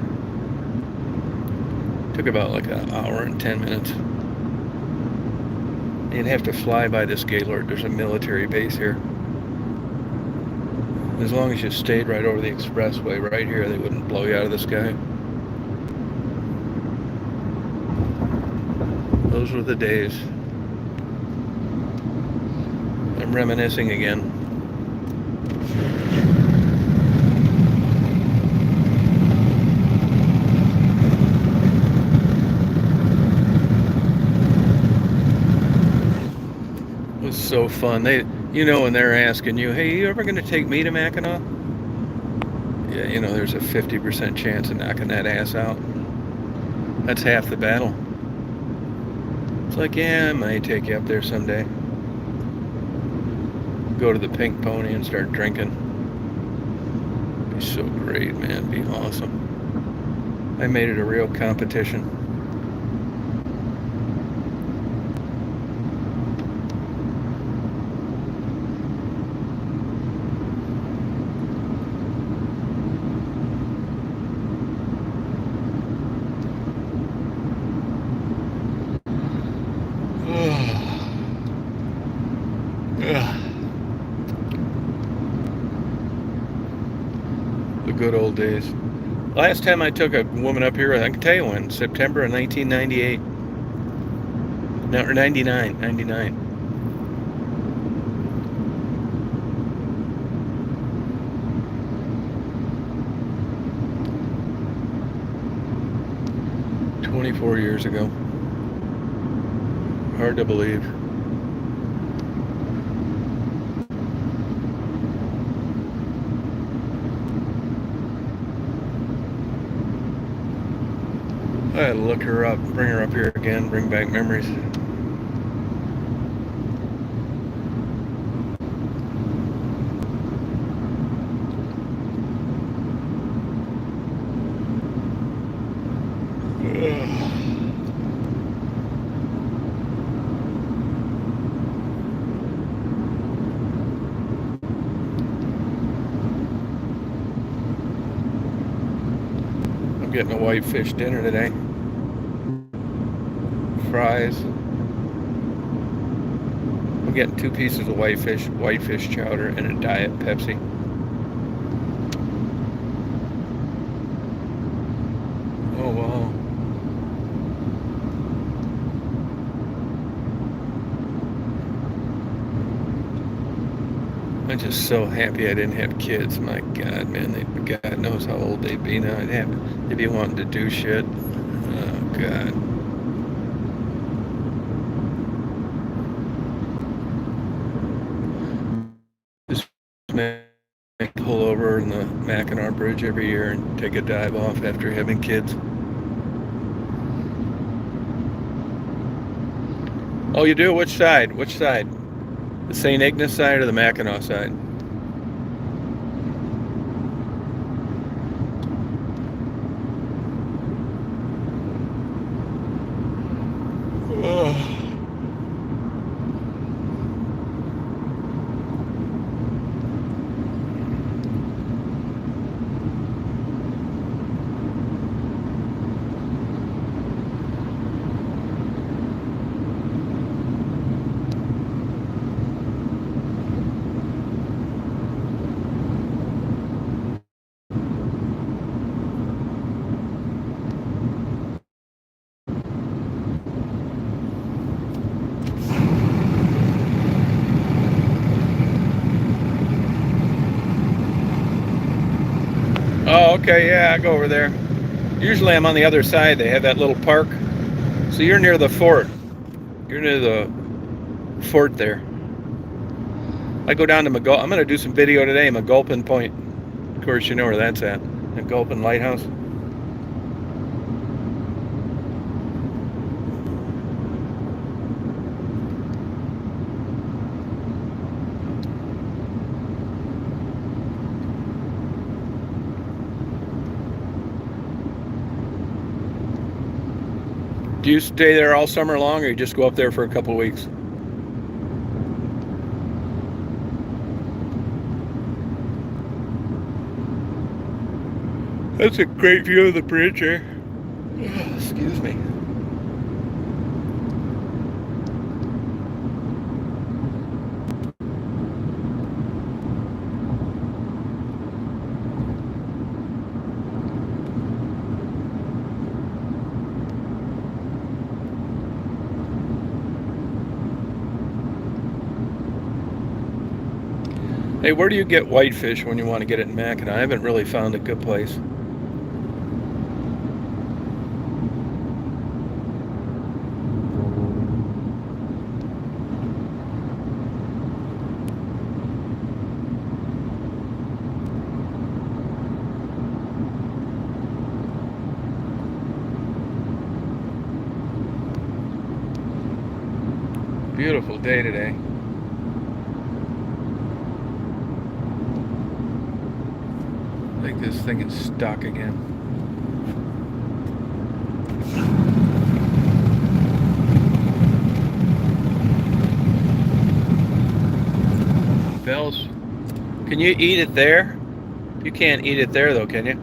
Took about like an hour and 10 minutes. You'd have to fly by this Gaylord. There's a military base here. As long as you stayed right over the expressway right here, they wouldn't blow you out of the sky. Those were the days. I'm reminiscing again. It was so fun. When they're asking you, hey, you ever going to take me to Mackinac? Yeah, there's a 50% chance of knocking that ass out. That's half the battle. It's like, yeah, I might take you up there someday. Go to the Pink Pony and start drinking. Be so great, man. Be awesome. I made it a real competition. The good old days. Last time I took a woman up here, I can tell you when, September of 1998. No, or 99. 99. "24 years ago. Hard to believe. I had to look her up, bring her up here again, bring back memories. I'm getting a whitefish dinner today. Fries. I'm getting 2 pieces of whitefish chowder, and a Diet Pepsi. Oh, wow. I'm just so happy I didn't have kids. My God, man, God knows how old they'd be now. They'd be wanting to do shit. Oh, God. Just pull over in the Mackinac Bridge every year and take a dive off after having kids. Oh, you do? Which side? Which side? The St. Ignace side or the Mackinac side? Oh. Oh, okay, yeah, I go over there. Usually I'm on the other side. They have that little park. So you're near the fort. You're near the fort there. I go down to I'm going to do some video today, McGulpin Point. Of course, you know where that's at. McGulpin Lighthouse. you stay there all summer long, or you just go up there for a couple of weeks? That's a great view of the bridge here. Excuse me. Hey, where do you get whitefish when you want to get it in Mackinac? I haven't really found a good place. Beautiful day today. I think this thing is stuck again. Bells. Can you eat it there? You can't eat it there though, can you?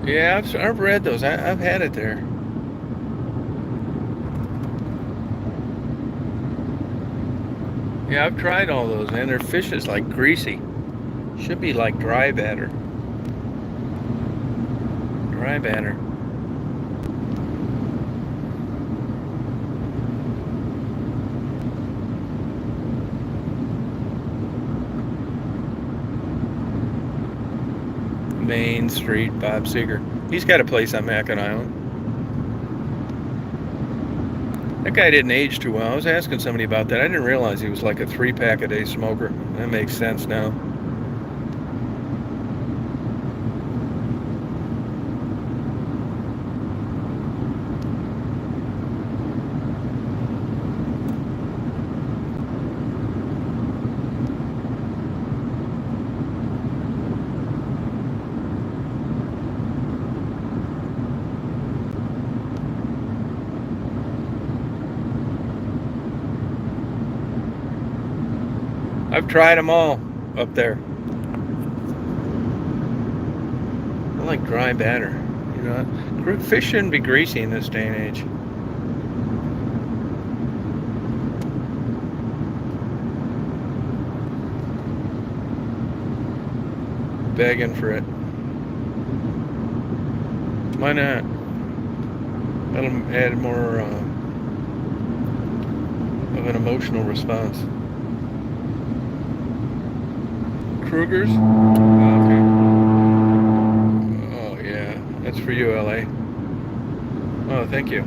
Yeah, I've read those. I've had it there. Yeah, I've tried all those, man. Their fish is like greasy. Should be like dry batter. Dry batter. Main Street, Bob Seger. He's got a place on Mackinac Island. That guy didn't age too well. I was asking somebody about that. I didn't realize he was like a 3-pack a day smoker. That makes sense now. I've tried them all up there. I like dry batter. You know, fish shouldn't be greasy in this day and age. Begging for it. Why not? That'll add more of an emotional response. Kruger's? Okay. Oh, yeah. That's for you, LA. Oh, thank you.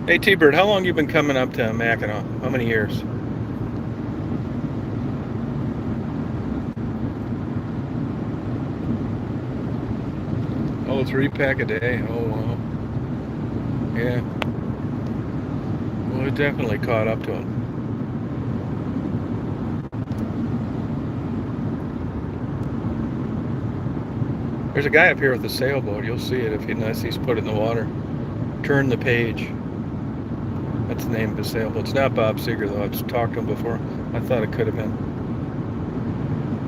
Hey, T-Bird, how long you been coming up to Mackinac? How many years? Oh, 3-pack a day. Oh, wow. Yeah. Well, it definitely caught up to him. There's a guy up here with a sailboat. You'll see it unless he's put it in the water. Turn the Page. That's the name of the sailboat. It's not Bob Seger, though. I've talked to him before. I thought it could have been.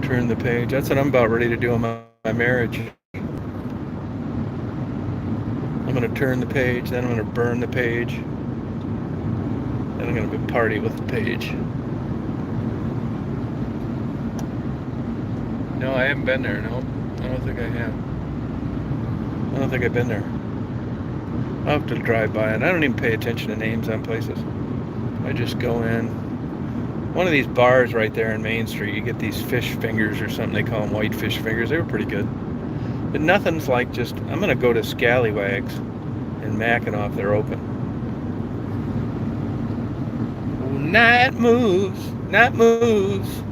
Turn the Page. That's what I'm about ready to do in my marriage. I'm going to turn the page, then I'm going to burn the page, then I'm going to party with the page. No, I haven't been there. No, I don't think I have. I don't think I've been there. I'll have to drive by, and I don't even pay attention to names on places. I just go in. One of these bars right there in Main Street, you get these fish fingers or something. They call them white fish fingers. They were pretty good. But nothing's like just, I'm going to go to Scallywags in Mackinac if they're open. Night moves, night moves.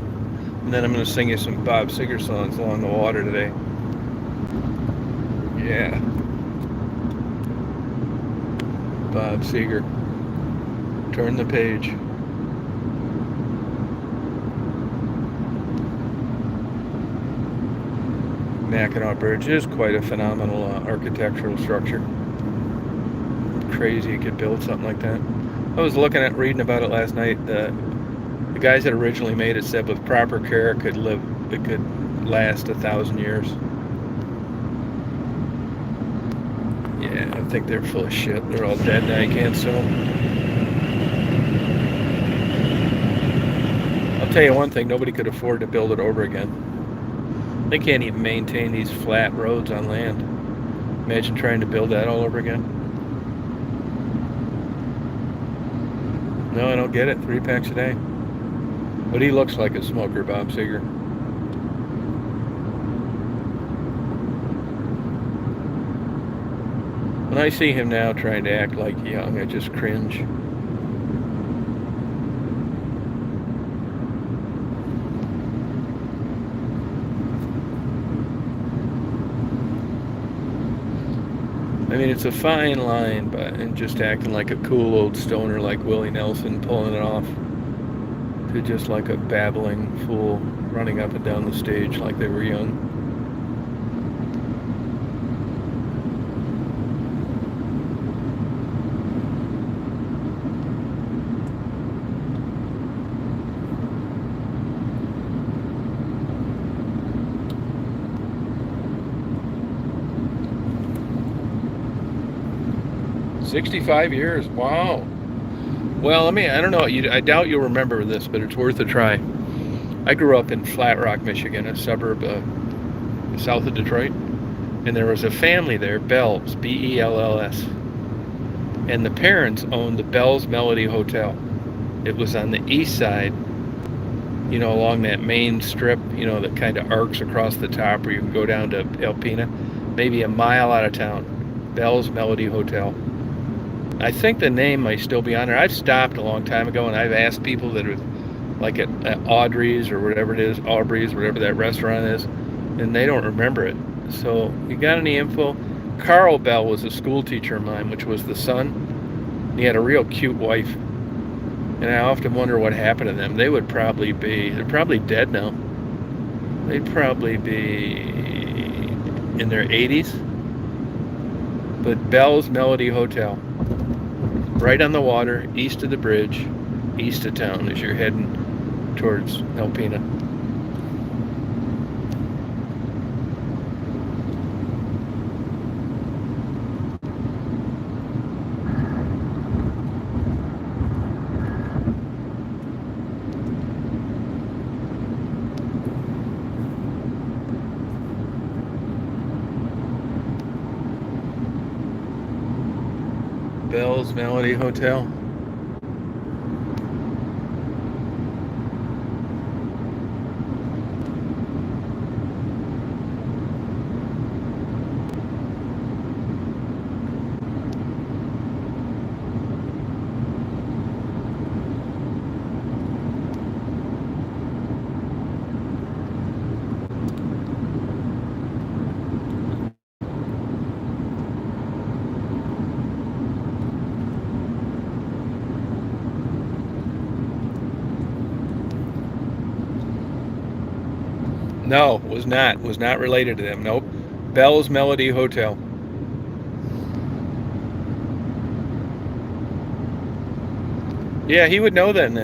And then I'm going to sing you some Bob Seger songs along the water today. Yeah. Bob Seger. Turn the page. Mackinac Bridge is quite a phenomenal architectural structure. Crazy you could build something like that. I was reading about it last night. The guys that originally made it said with proper care it could last 1,000 years. Yeah, I think they're full of shit. They're all dead now. You can't sue them. I'll tell you one thing: nobody could afford to build it over again. They can't even maintain these flat roads on land. Imagine trying to build that all over again. No, I don't get it. 3 packs a day. But he looks like a smoker, Bob Seger. When I see him now trying to act like young, I just cringe. I mean, it's a fine line, and just acting like a cool old stoner like Willie Nelson, pulling it off, to just like a babbling fool running up and down the stage like they were young. "65 years, wow." Well, I don't know, I doubt you'll remember this, but it's worth a try. I grew up in Flat Rock, Michigan, a suburb south of Detroit, and there was a family there, Bells, Bells, and the parents owned the Bells Melody Hotel. It was on the east side, along that main strip, that kind of arcs across the top where you can go down to Alpena, maybe a mile out of town. Bells Melody Hotel. I think the name might still be on there. I've stopped a long time ago, and I've asked people that are like at Audrey's or whatever it is, Aubrey's, whatever that restaurant is, and they don't remember it. So you got any info? Carl Bell was a school teacher of mine, which was the son. He had a real cute wife. And I often wonder what happened to them. They're probably dead now. They'd probably be in their 80s. But Bell's Melody Hotel, right on the water, east of the bridge, east of town as you're heading towards Alpena. Bell's Melody Hotel. No, was not related to them. Nope. Bell's Melody Hotel. Yeah, he would know then.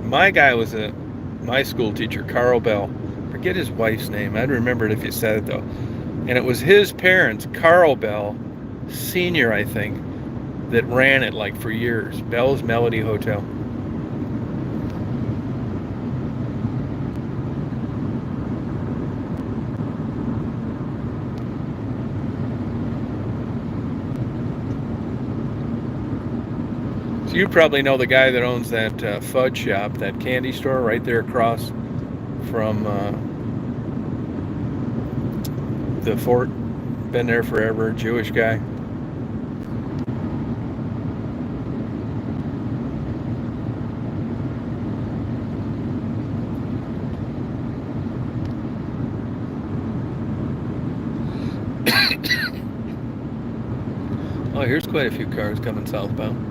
My guy was my school teacher, Carl Bell. Forget his wife's name. I'd remember it if you said it though. And it was his parents, Carl Bell, Senior, I think, that ran it like for years. Bell's Melody Hotel. So you probably know the guy that owns that fudge shop, that candy store right there across from the fort. Been there forever, Jewish guy. Oh, here's quite a few cars coming southbound.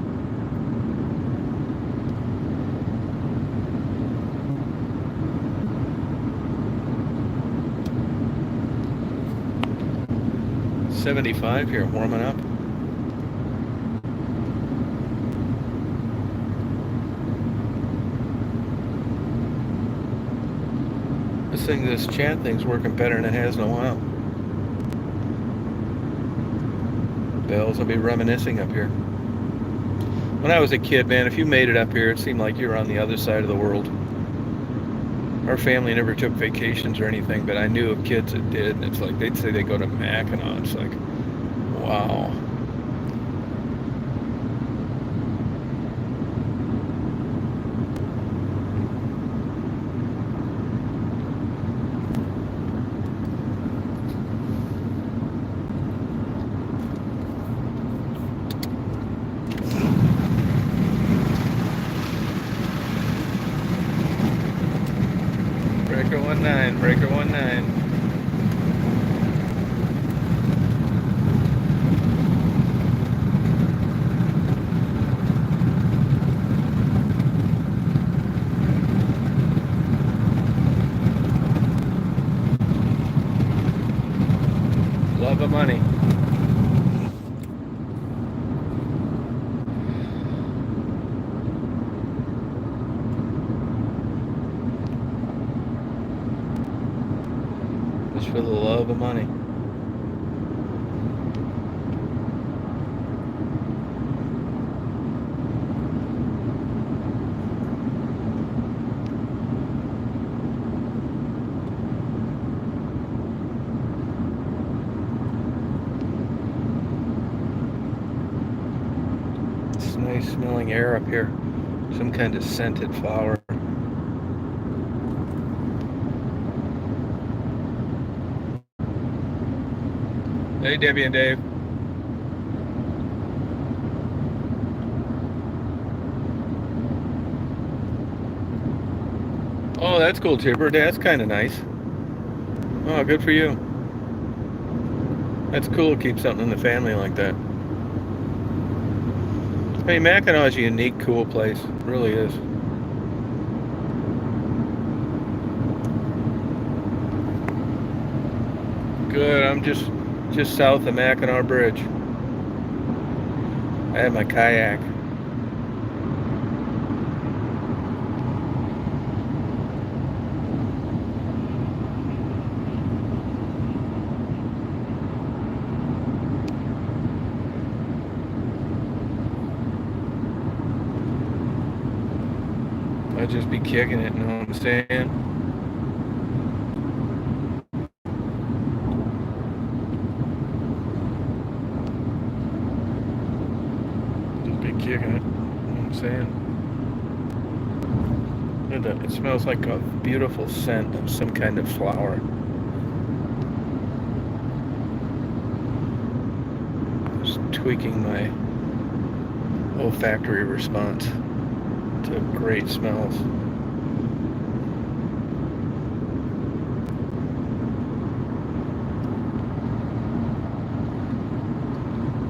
'75 here, warming up. This chat thing's working better than it has in a while. Bells will be reminiscing up here. When I was a kid, man, if you made it up here, it seemed like you were on the other side of the world. Our family never took vacations or anything, but I knew of kids that did, and it's like they'd say they go to Mackinac. It's like, wow. Breaker 19, breaker 19. Love of money. Just for the love of money. It's nice smelling air up here. Some kind of scented flower. Hey, Debbie and Dave. Oh, that's cool, Chipper. That's kind of nice. Oh, good for you. That's cool to keep something in the family like that. Hey, Mackinac is a unique, cool place. It really is. Good. I'm just south of Mackinac Bridge. I have my kayak. I'll just be kicking it, you know what I'm saying? Just be kicking it, you know what I'm saying? It smells like a beautiful scent of some kind of flower. Just tweaking my olfactory response to great smells.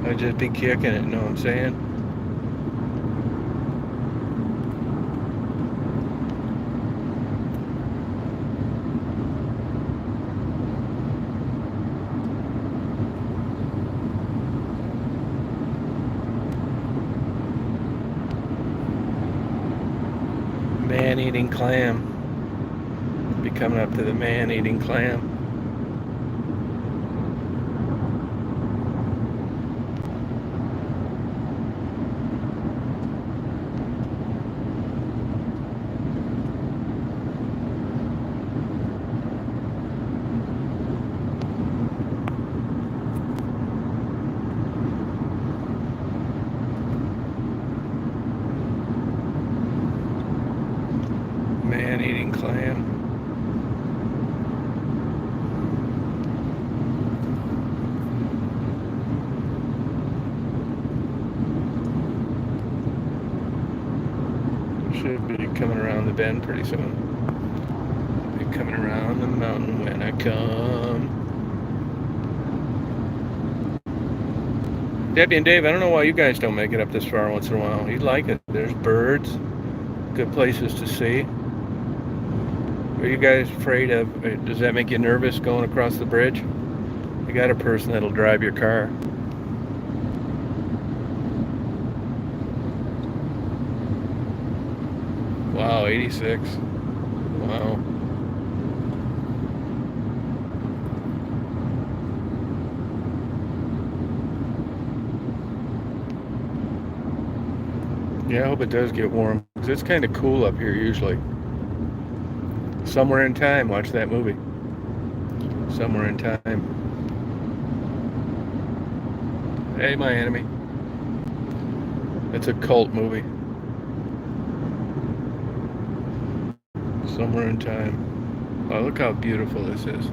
I'd just be kicking it, you know what I'm saying? Man-eating clam. Be coming up to the man-eating clam. Man-eating clam. Should be coming around the bend pretty soon. Be coming around the mountain when I come. Debbie and Dave, I don't know why you guys don't make it up this far once in a while. You'd like it. There's birds, good places to see. Are you guys afraid of, does that make you nervous going across the bridge? You got a person that'll drive your car. Wow, 86. Wow. Yeah, I hope it does get warm, because it's kind of cool up here usually. Somewhere in Time, watch that movie. Somewhere in Time. Hey, my enemy. It's a cult movie. Somewhere in Time. Oh, look how beautiful this is.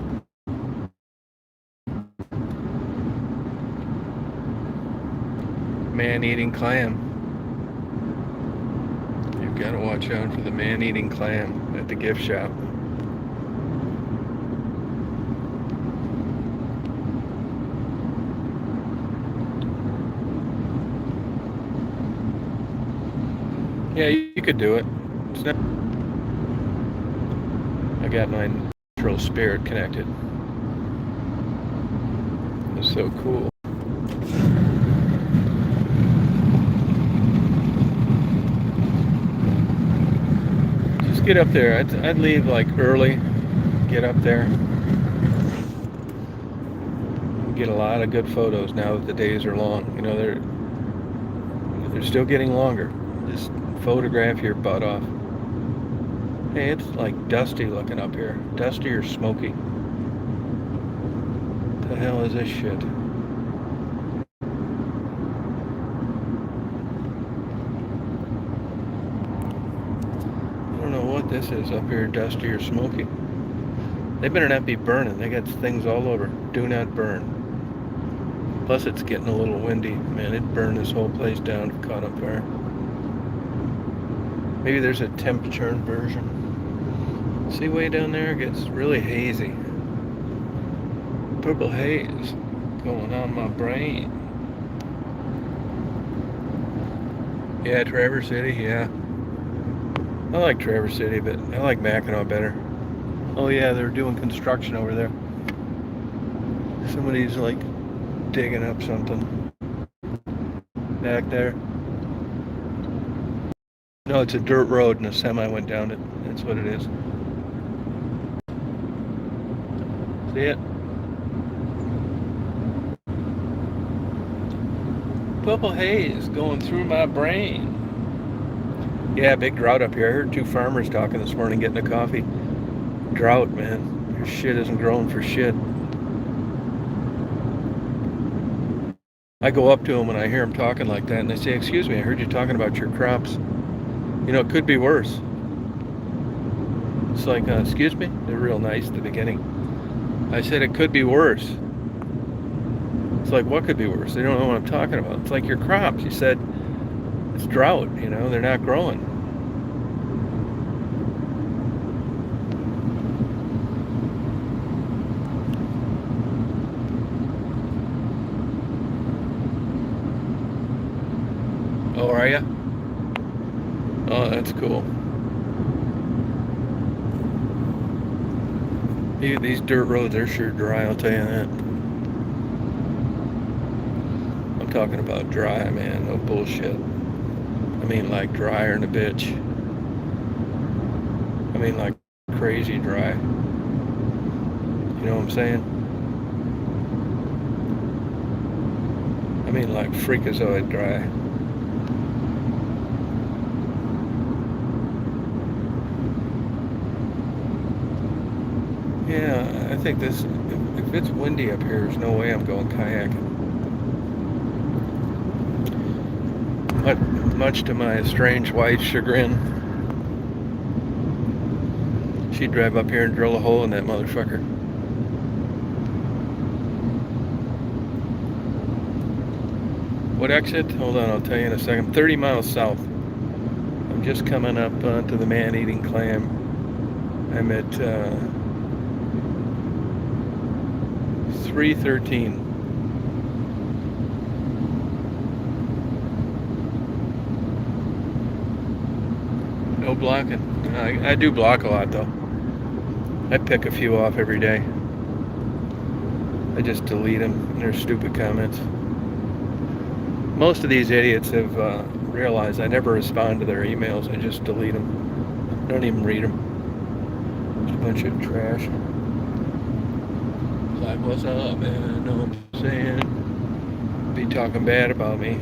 Man-eating clam. You've got to watch out for the man-eating clam at the gift shop. Yeah, you could do it. It's not... I got my natural spirit connected. It's so cool. Just get up there. I'd leave like early. Get up there. Get a lot of good photos now that the days are long. You know, they're still getting longer. Just photograph your butt off. Hey, it's like dusty looking up here. Dusty or smoky. What the hell is this shit? I don't know what this is up here, dusty or smoky. They better not be burning. They got things all over. Do not burn. Plus it's getting a little windy. Man, it'd burn this whole place down if caught on fire. Maybe there's a temperature inversion. See way down there? It gets really hazy. Purple haze going on my brain. Yeah, Traverse City, yeah. I like Traverse City, but I like Mackinac better. Oh yeah, they're doing construction over there. Somebody's like digging up something back there. No, it's a dirt road and a semi went down it. That's what it is. See it? Purple haze going through my brain. Yeah, big drought up here. I heard two farmers talking this morning getting a coffee. Drought, man. Your shit isn't growing for shit. I go up to them and I hear them talking like that and they say, "Excuse me, I heard you talking about your crops. You know, it could be worse." It's like, excuse me? They're real nice at the beginning. I said, it could be worse. It's like, what could be worse? They don't know what I'm talking about. It's like your crops. You said it's drought, you know, they're not growing. Oh, are you? Oh, that's cool. These dirt roads, they're sure dry, I'll tell you that. I'm talking about dry, man, no bullshit. I mean, like drier than a bitch. I mean, like crazy dry. You know what I'm saying? I mean, like freakazoid dry. Yeah, I think this, if it's windy up here, there's no way I'm going kayaking. Much to my estranged wife's chagrin. She'd drive up here and drill a hole in that motherfucker. What exit? Hold on, I'll tell you in a second. 30 miles south. I'm just coming up onto the man-eating clam. I'm at 313. No blocking. I do block a lot though. I pick a few off every day. I just delete them. They're stupid comments. Most of these idiots have realized I never respond to their emails. I just delete them. I don't even read them. It's a bunch of trash. Like, what's up, man? Know what I'm saying? Be talking bad about me.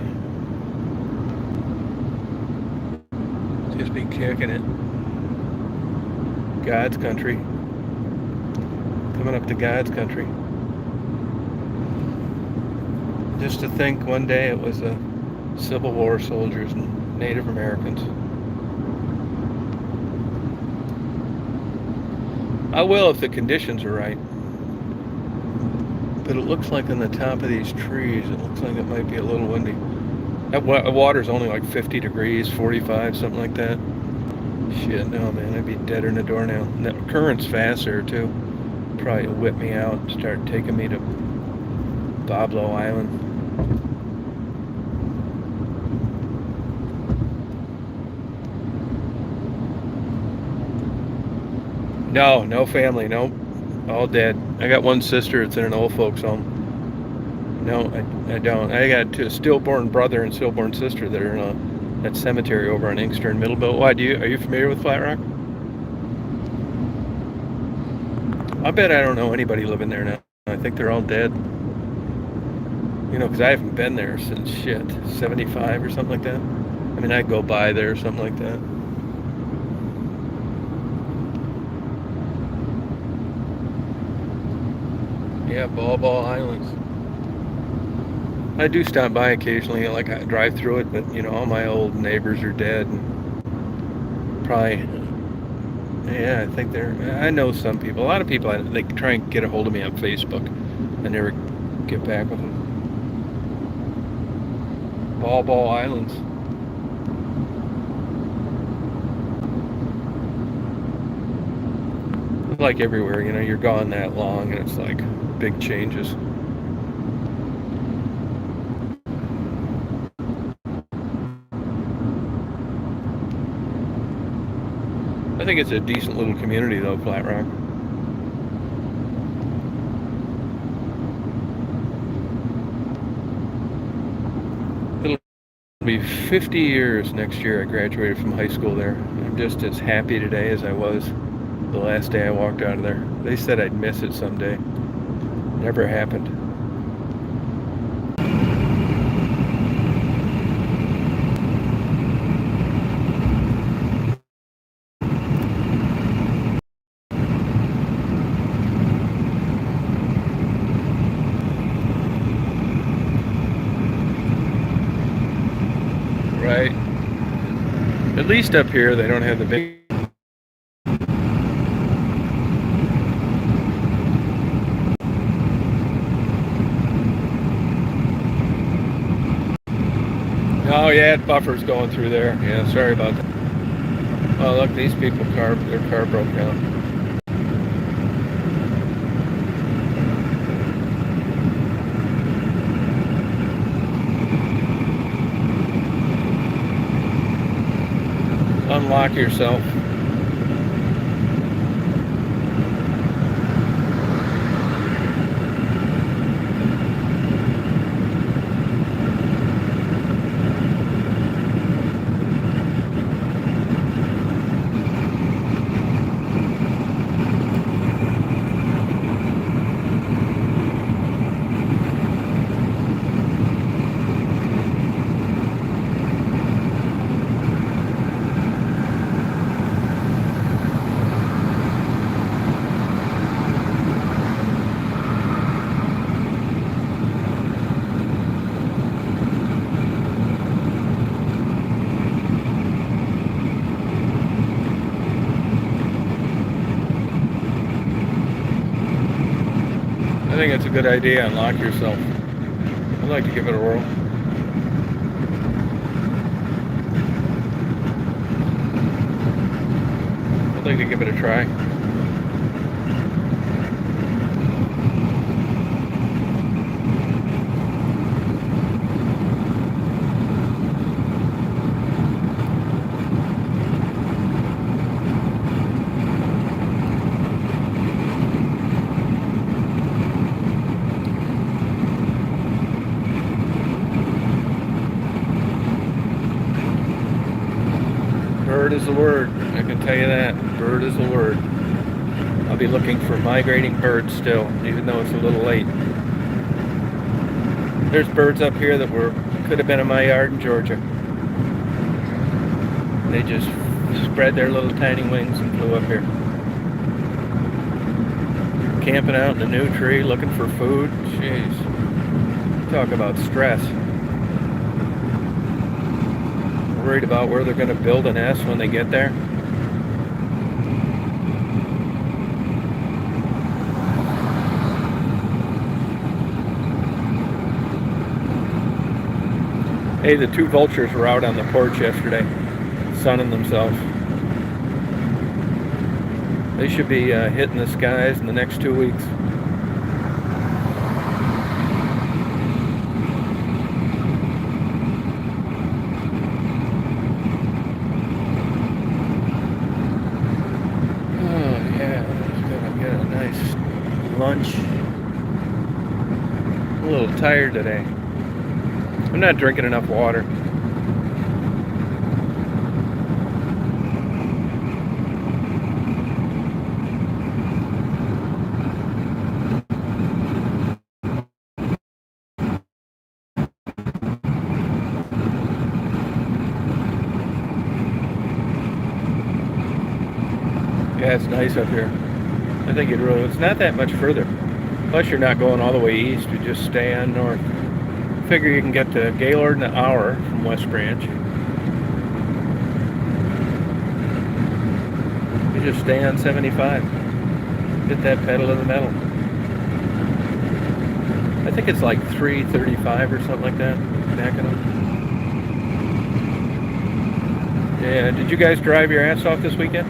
Just be kicking it. God's country. Coming up to God's country. Just to think one day it was the Civil War soldiers and Native Americans. I will if the conditions are right. But it looks like on the top of these trees, it looks like it might be a little windy. That water's only like 50 degrees, 45, something like that. Shit, no, man, I'd be deader than a doornail. And that current's faster, too. Probably whip me out and start taking me to Boblo Island. No family, nope. All dead. I got one sister that's in an old folks home. No, I don't. I got a stillborn brother and stillborn sister that are in that cemetery over on Inkster and Middlebelt. Why, are you familiar with Flat Rock? I bet I don't know anybody living there now. I think they're all dead. You know, because I haven't been there since, 75 or something like that. I mean, I'd go by there or something like that. Yeah, Ball Islands. I do stop by occasionally, like I drive through it, but, you know, all my old neighbors are dead. And probably, yeah, I think I know some people. A lot of people, they try and get a hold of me on Facebook. I never get back with them. Ball Islands. Like everywhere, you know, you're gone that long and it's like big changes. I think it's a decent little community though, Flat Rock. It'll be 50 years next year I graduated from high school there. I'm just as happy today as I was the last day I walked out of there. They said I'd miss it someday. Never happened. Right. At least up here they don't have the big. Oh yeah, buffer's going through there. Yeah, sorry about that. Oh look, these people their car broke down. Unlock yourself. I think it's a good idea. Unlock yourself. I'd like to give it a whirl. I'd like to give it a try. Bird is the word. I can tell you that. Bird is the word. I'll be looking for migrating birds still, even though it's a little late. There's birds up here that could have been in my yard in Georgia. They just spread their little tiny wings and flew up here. Camping out in a new tree, looking for food. Jeez. Talk about stress. Worried about where they're going to build a nest when they get there. Hey, the two vultures were out on the porch yesterday, sunning themselves. They should be hitting the skies in the next 2 weeks. Oh yeah, just gonna get a nice lunch. I'm a little tired today. I'm not drinking enough water. Yeah, it's nice up here. I think it's not that much further. Plus you're not going all the way east, you just stay on north. Figure you can get to Gaylord in an hour from West Branch. You just stay on 75. Hit that pedal to the metal. I think it's like 335 or something like that. Mackinac. Yeah, did you guys drive your ass off this weekend?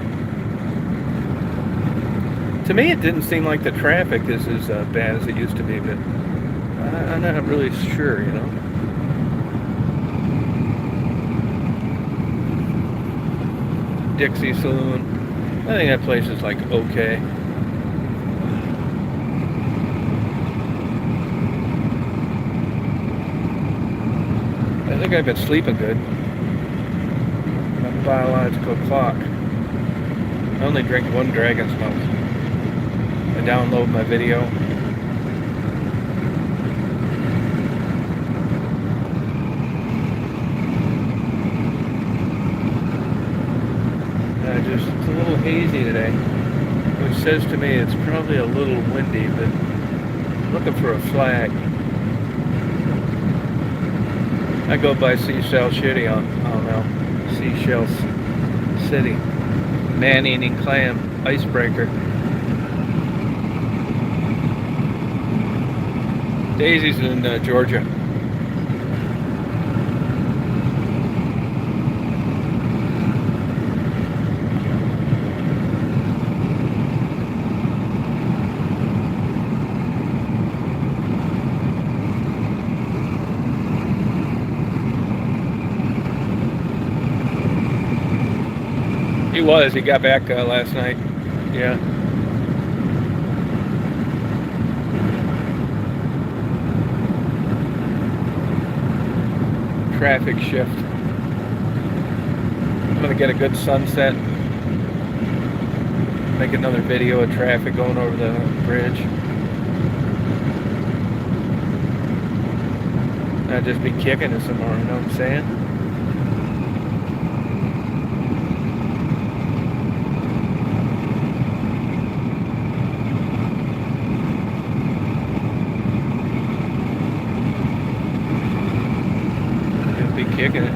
To me, it didn't seem like the traffic is as bad as it used to be, but I'm not really sure, you know. Dixie Saloon. I think that place is like okay. I think I've been sleeping good. My biological clock. I only drink one Dragon's Mouth. I download my video. It's a little hazy today, which says to me it's probably a little windy, but I'm looking for a flag. I go by Seashell City on now. Seashell City. Man-eating clam, icebreaker. Daisy's in Georgia. He got back last night. Yeah. Traffic shift. I'm gonna get a good sunset. Make another video of traffic going over the bridge. Not just be kicking it some more, you know what I'm saying? Kicking it.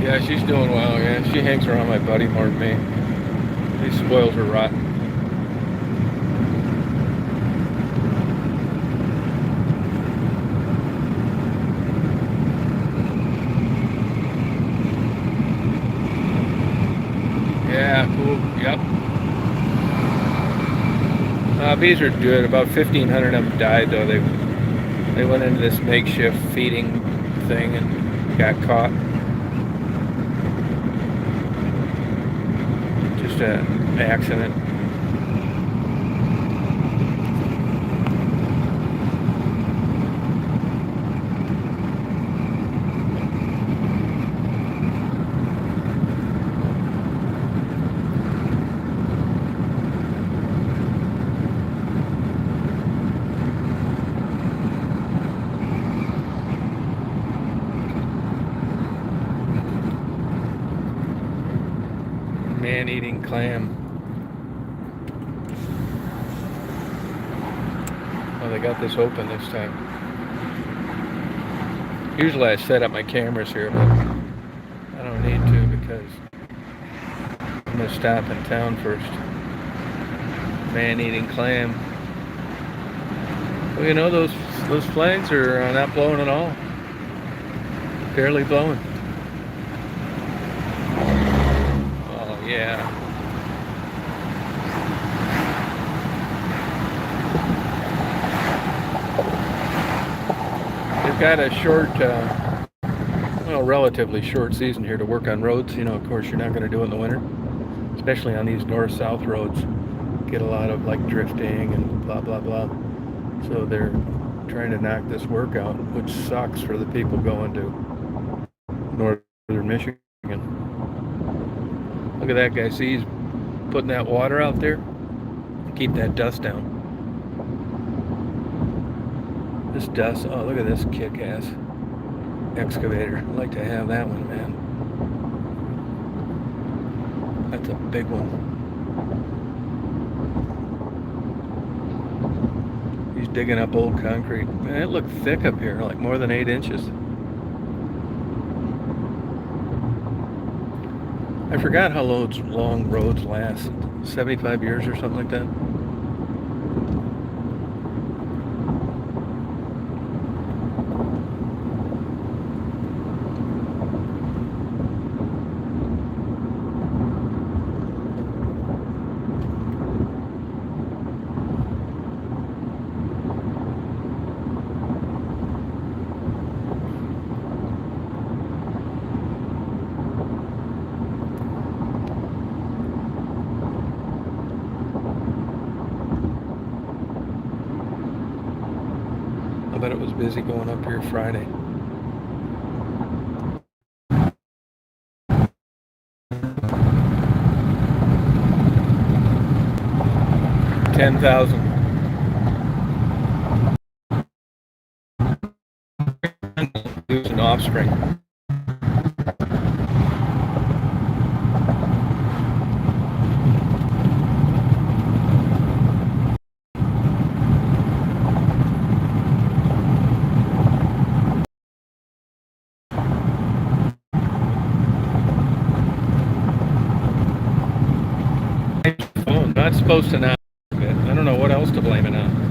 Yeah, she's doing well. Yeah, she hangs around my buddy more than me. He spoils her rotten. Yeah, cool. Yep. Bees are good. About 1,500 of them died, though. They went into this makeshift feeding thing and got caught. Just an accident. man-eating clam. Oh, they got this open this time. Usually I set up my cameras here, but I don't need to because I'm going to stop in town first. Man-eating clam. Well, you know, those flags are not blowing at all. Barely blowing. Oh, yeah. They've got a short, well, relatively short season here to work on roads. You know, of course, you're not going to do it in the winter, especially on these north-south roads. Get a lot of like drifting and blah, blah, blah. So they're trying to knock this work out, which sucks for the people going to northern Michigan. Look at that guy. See, he's putting that water out there. Keep that dust down. This dust, oh, look at this kick-ass excavator. I'd like to have that one, man. That's a big one. He's digging up old concrete. Man, it looked thick up here, like more than 8 inches. I forgot how long roads last. 75 years or something like that. I bet it was busy going up here Friday. $10,000. Losing offspring. Oh, not supposed to not. I don't know what else to blame it on.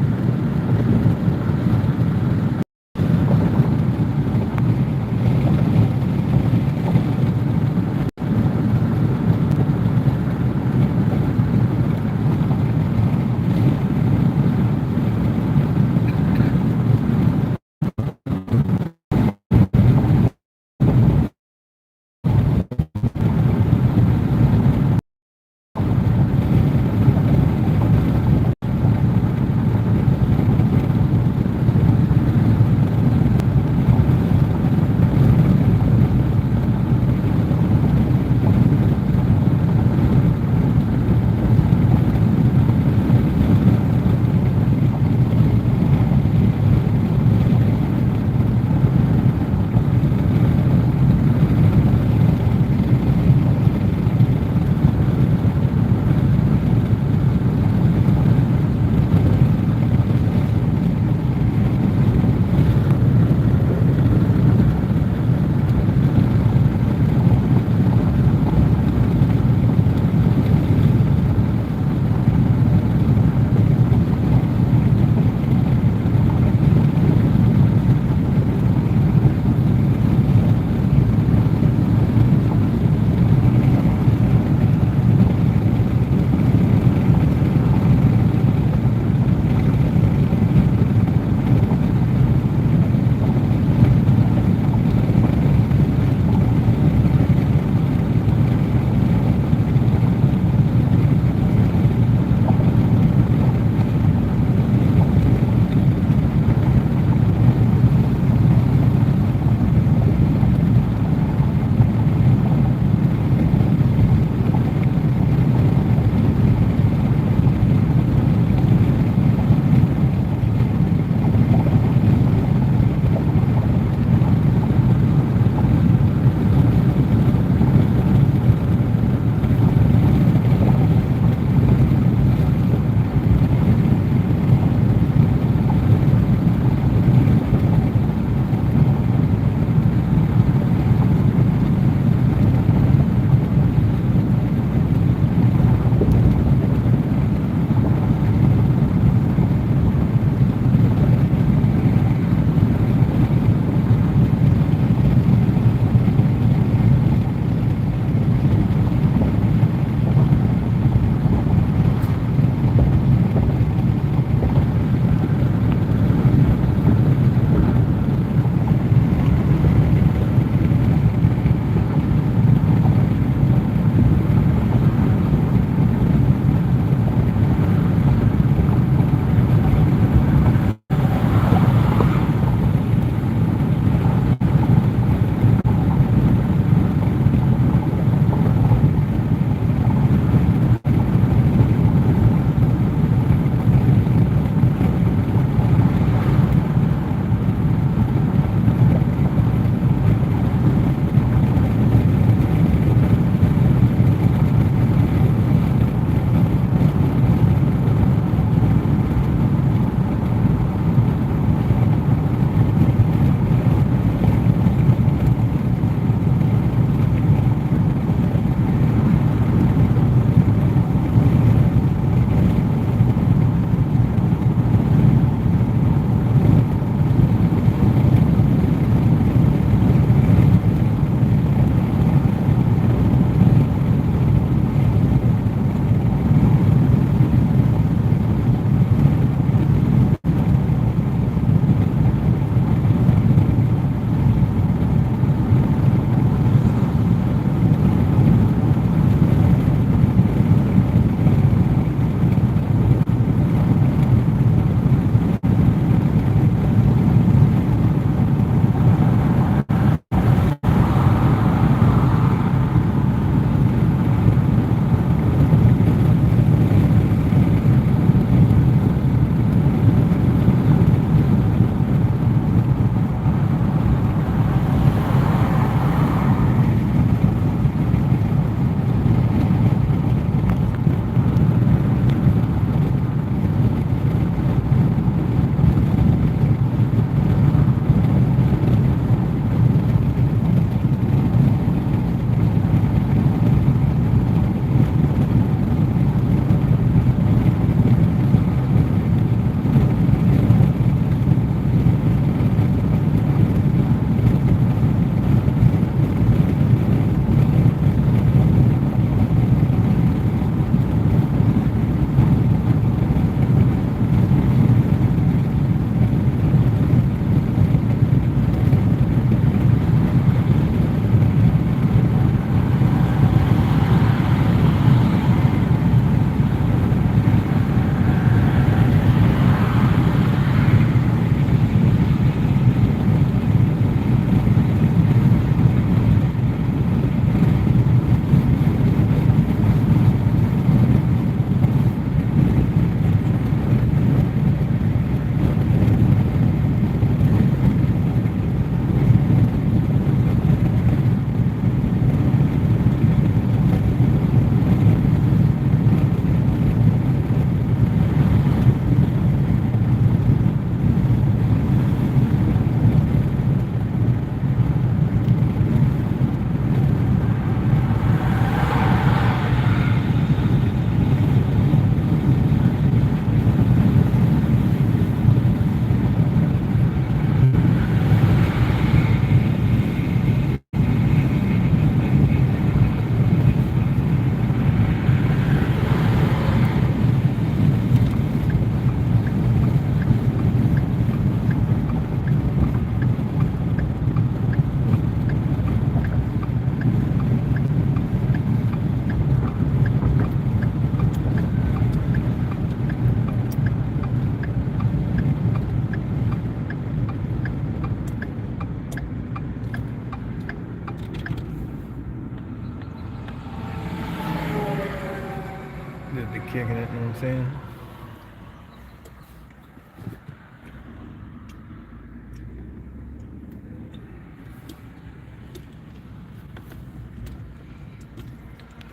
I'm saying?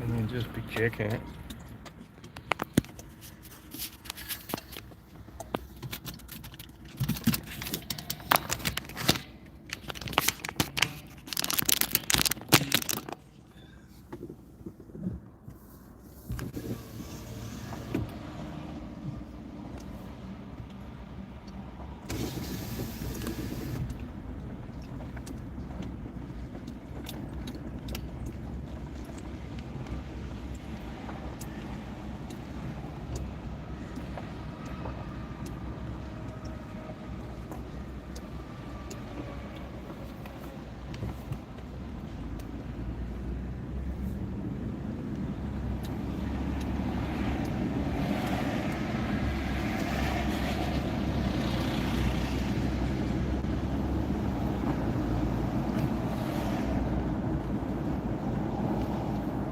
And then just be kicking it.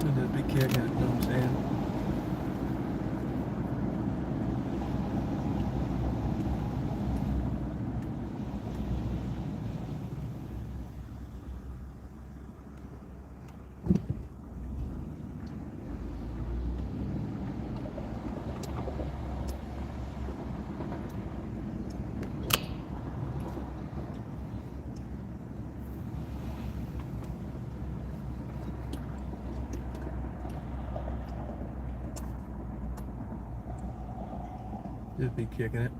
And just be kicking it, you know what I'm saying? Just be kicking it.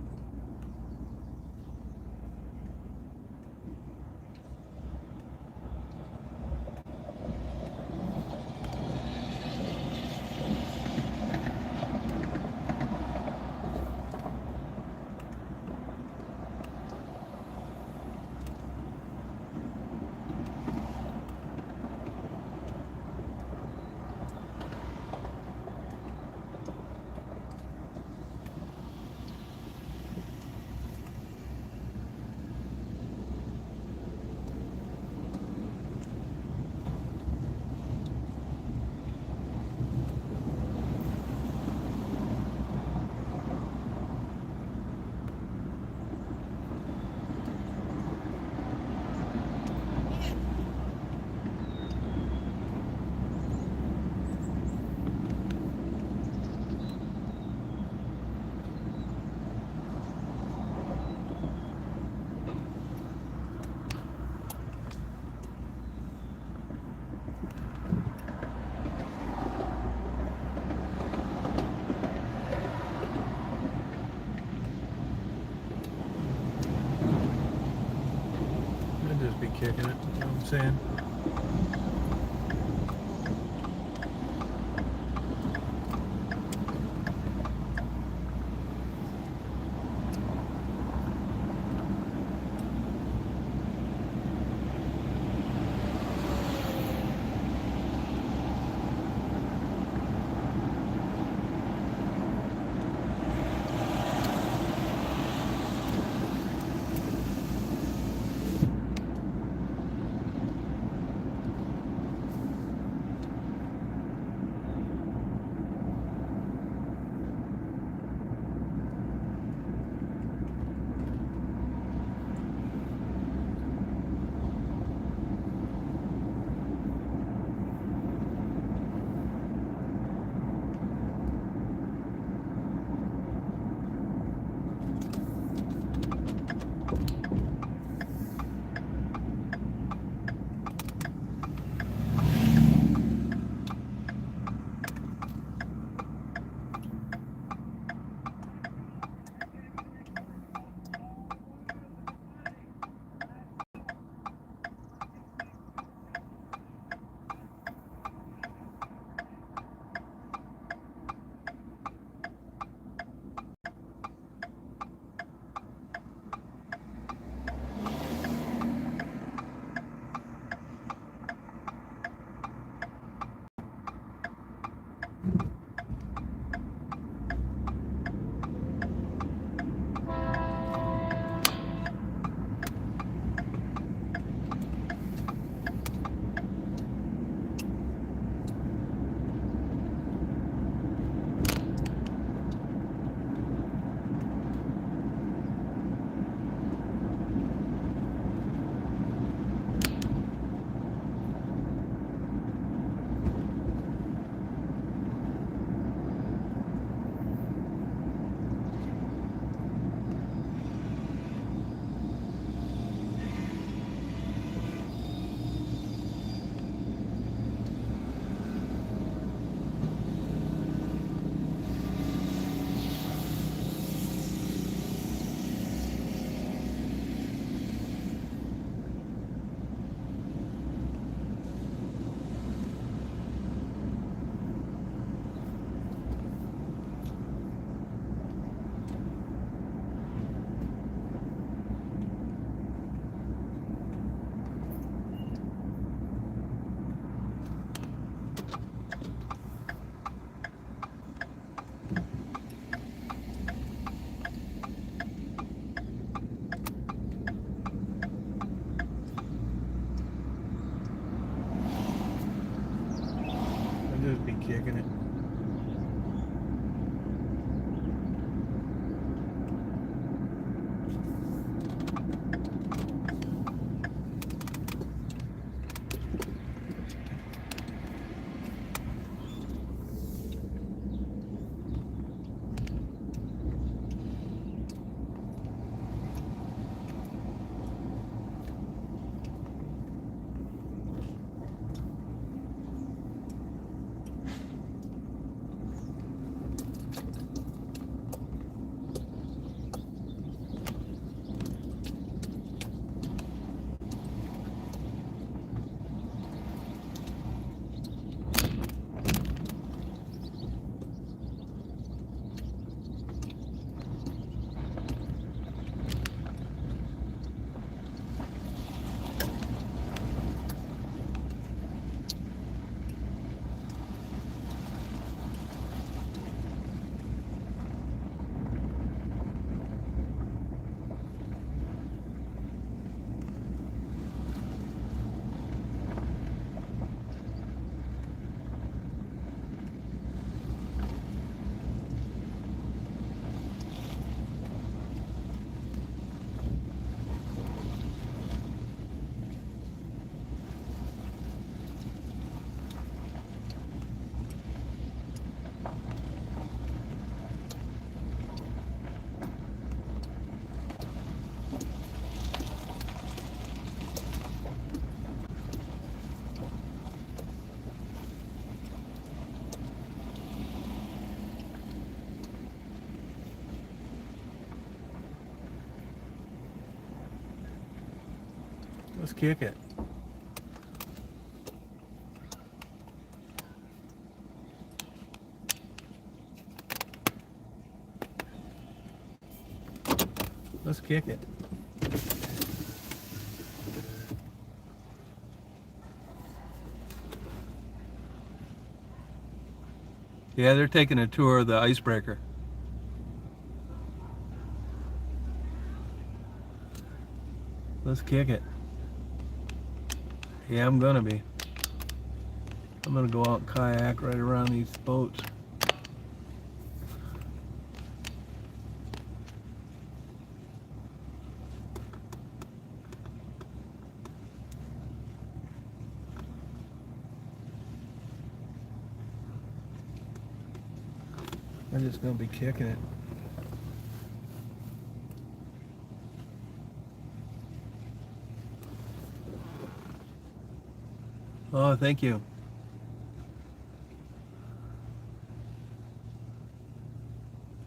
And just be kicking it, you know what I'm saying? kicking it. Let's kick it. Let's kick it. Yeah, they're taking a tour of the icebreaker. Let's kick it. Yeah, I'm gonna be. I'm gonna go out and kayak right around these boats. I'm just gonna be kicking it. Oh, thank you.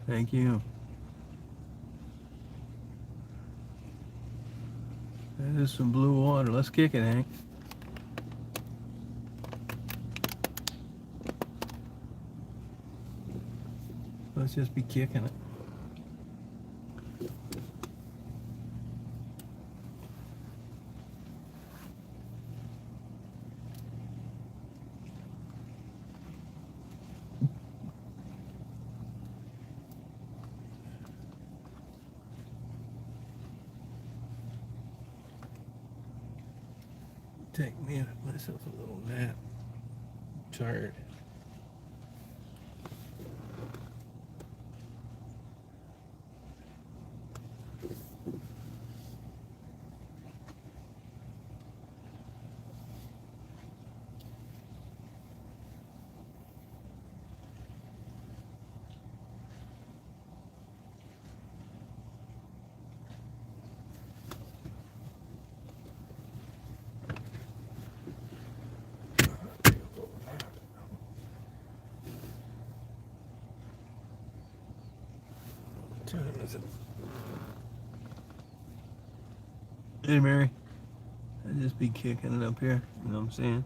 Thank you. That is some blue water. Let's kick it, Hank. Let's just be kicking it. Take myself a little nap. I'm tired. Hey, Mary. I'd just be kicking it up here. You know what I'm saying?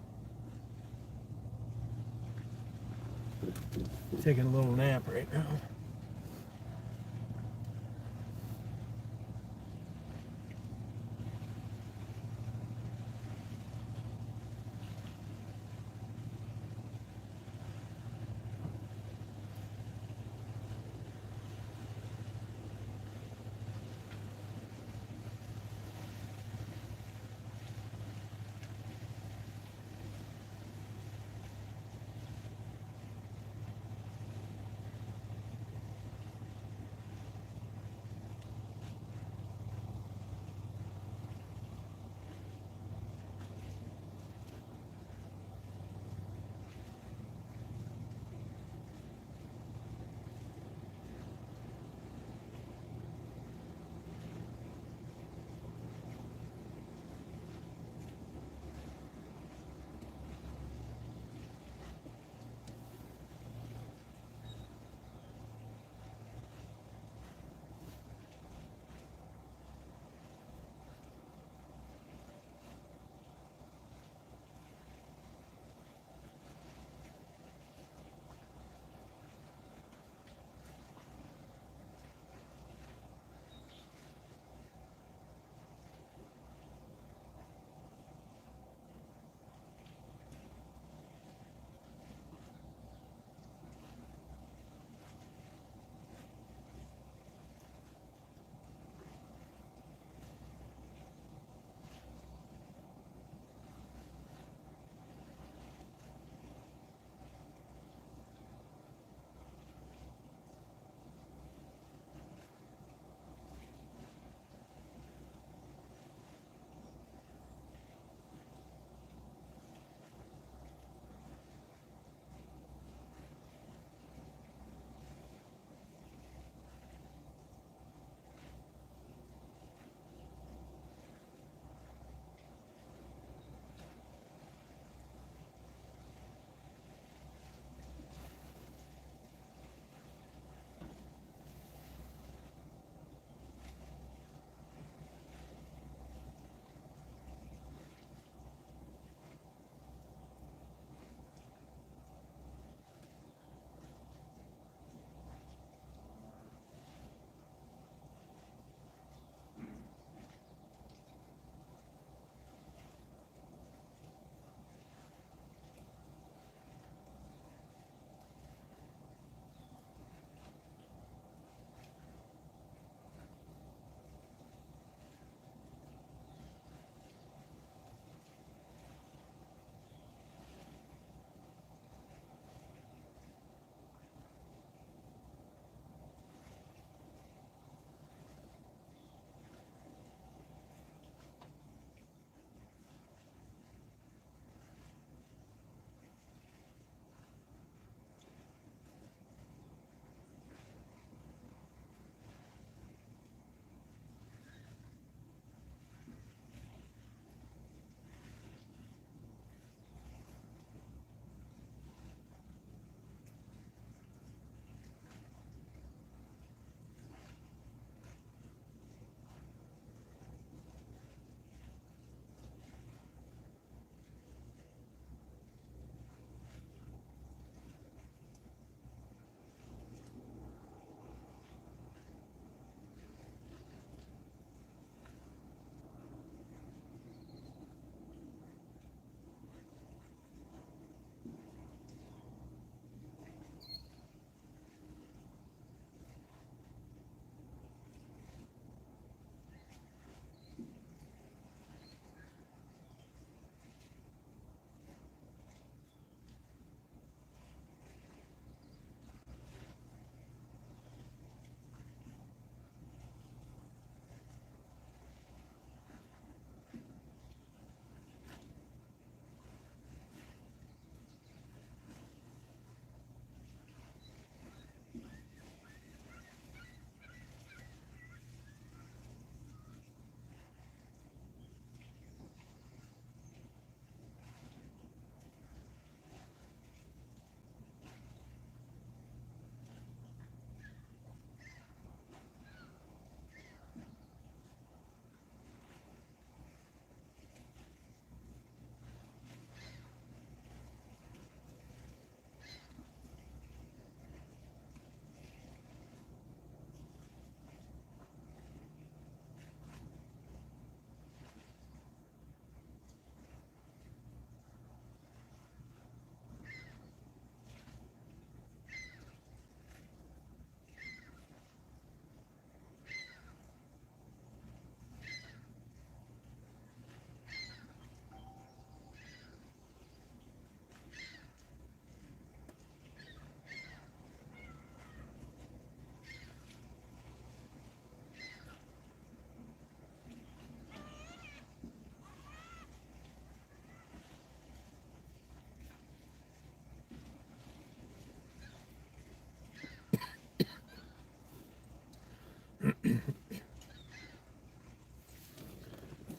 Taking a little nap right now.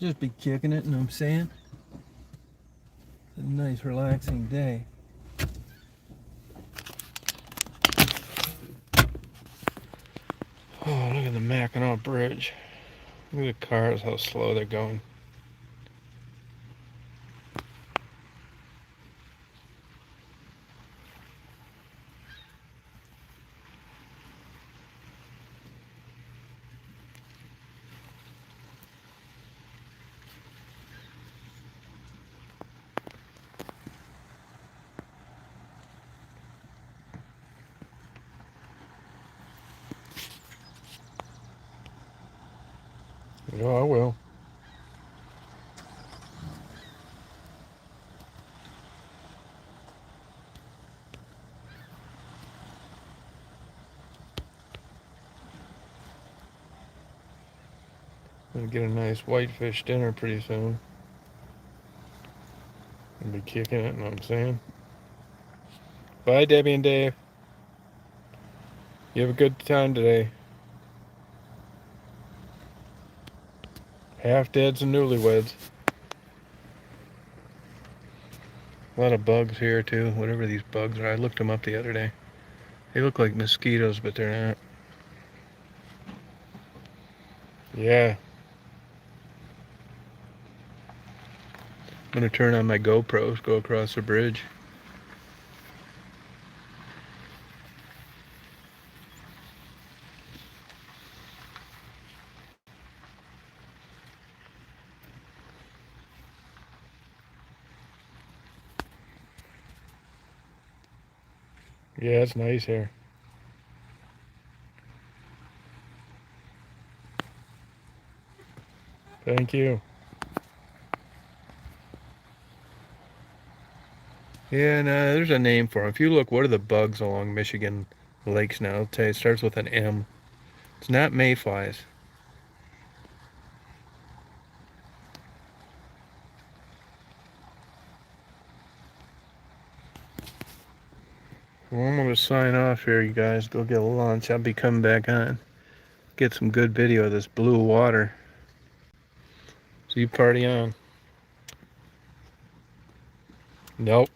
Just be kicking it, you know what I'm saying? A nice relaxing day. Oh, look at the Mackinac Bridge. Look at the cars, how slow they're going. Oh, I will. Gonna get a nice whitefish dinner pretty soon. Gonna be kicking it, you know what I'm saying? Bye, Debbie and Dave. You have a good time today. Half-deads and newlyweds. A lot of bugs here, too. Whatever these bugs are. I looked them up the other day. They look like mosquitoes, but they're not. Yeah. I'm gonna turn on my GoPros, go across the bridge. Yeah, it's nice here. Thank you. Yeah, and there's a name for them. If you look, what are the bugs along Michigan lakes now? I'll tell you, it starts with an M. It's not mayflies. Well, I'm gonna sign off here, you guys. Go get lunch. I'll be coming back on. Get some good video of this blue water. So you party on. Nope.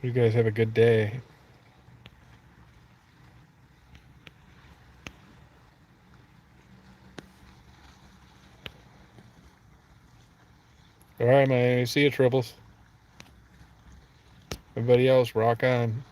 You guys have a good day. All right, man. See you, Triples. Everybody else, rock on.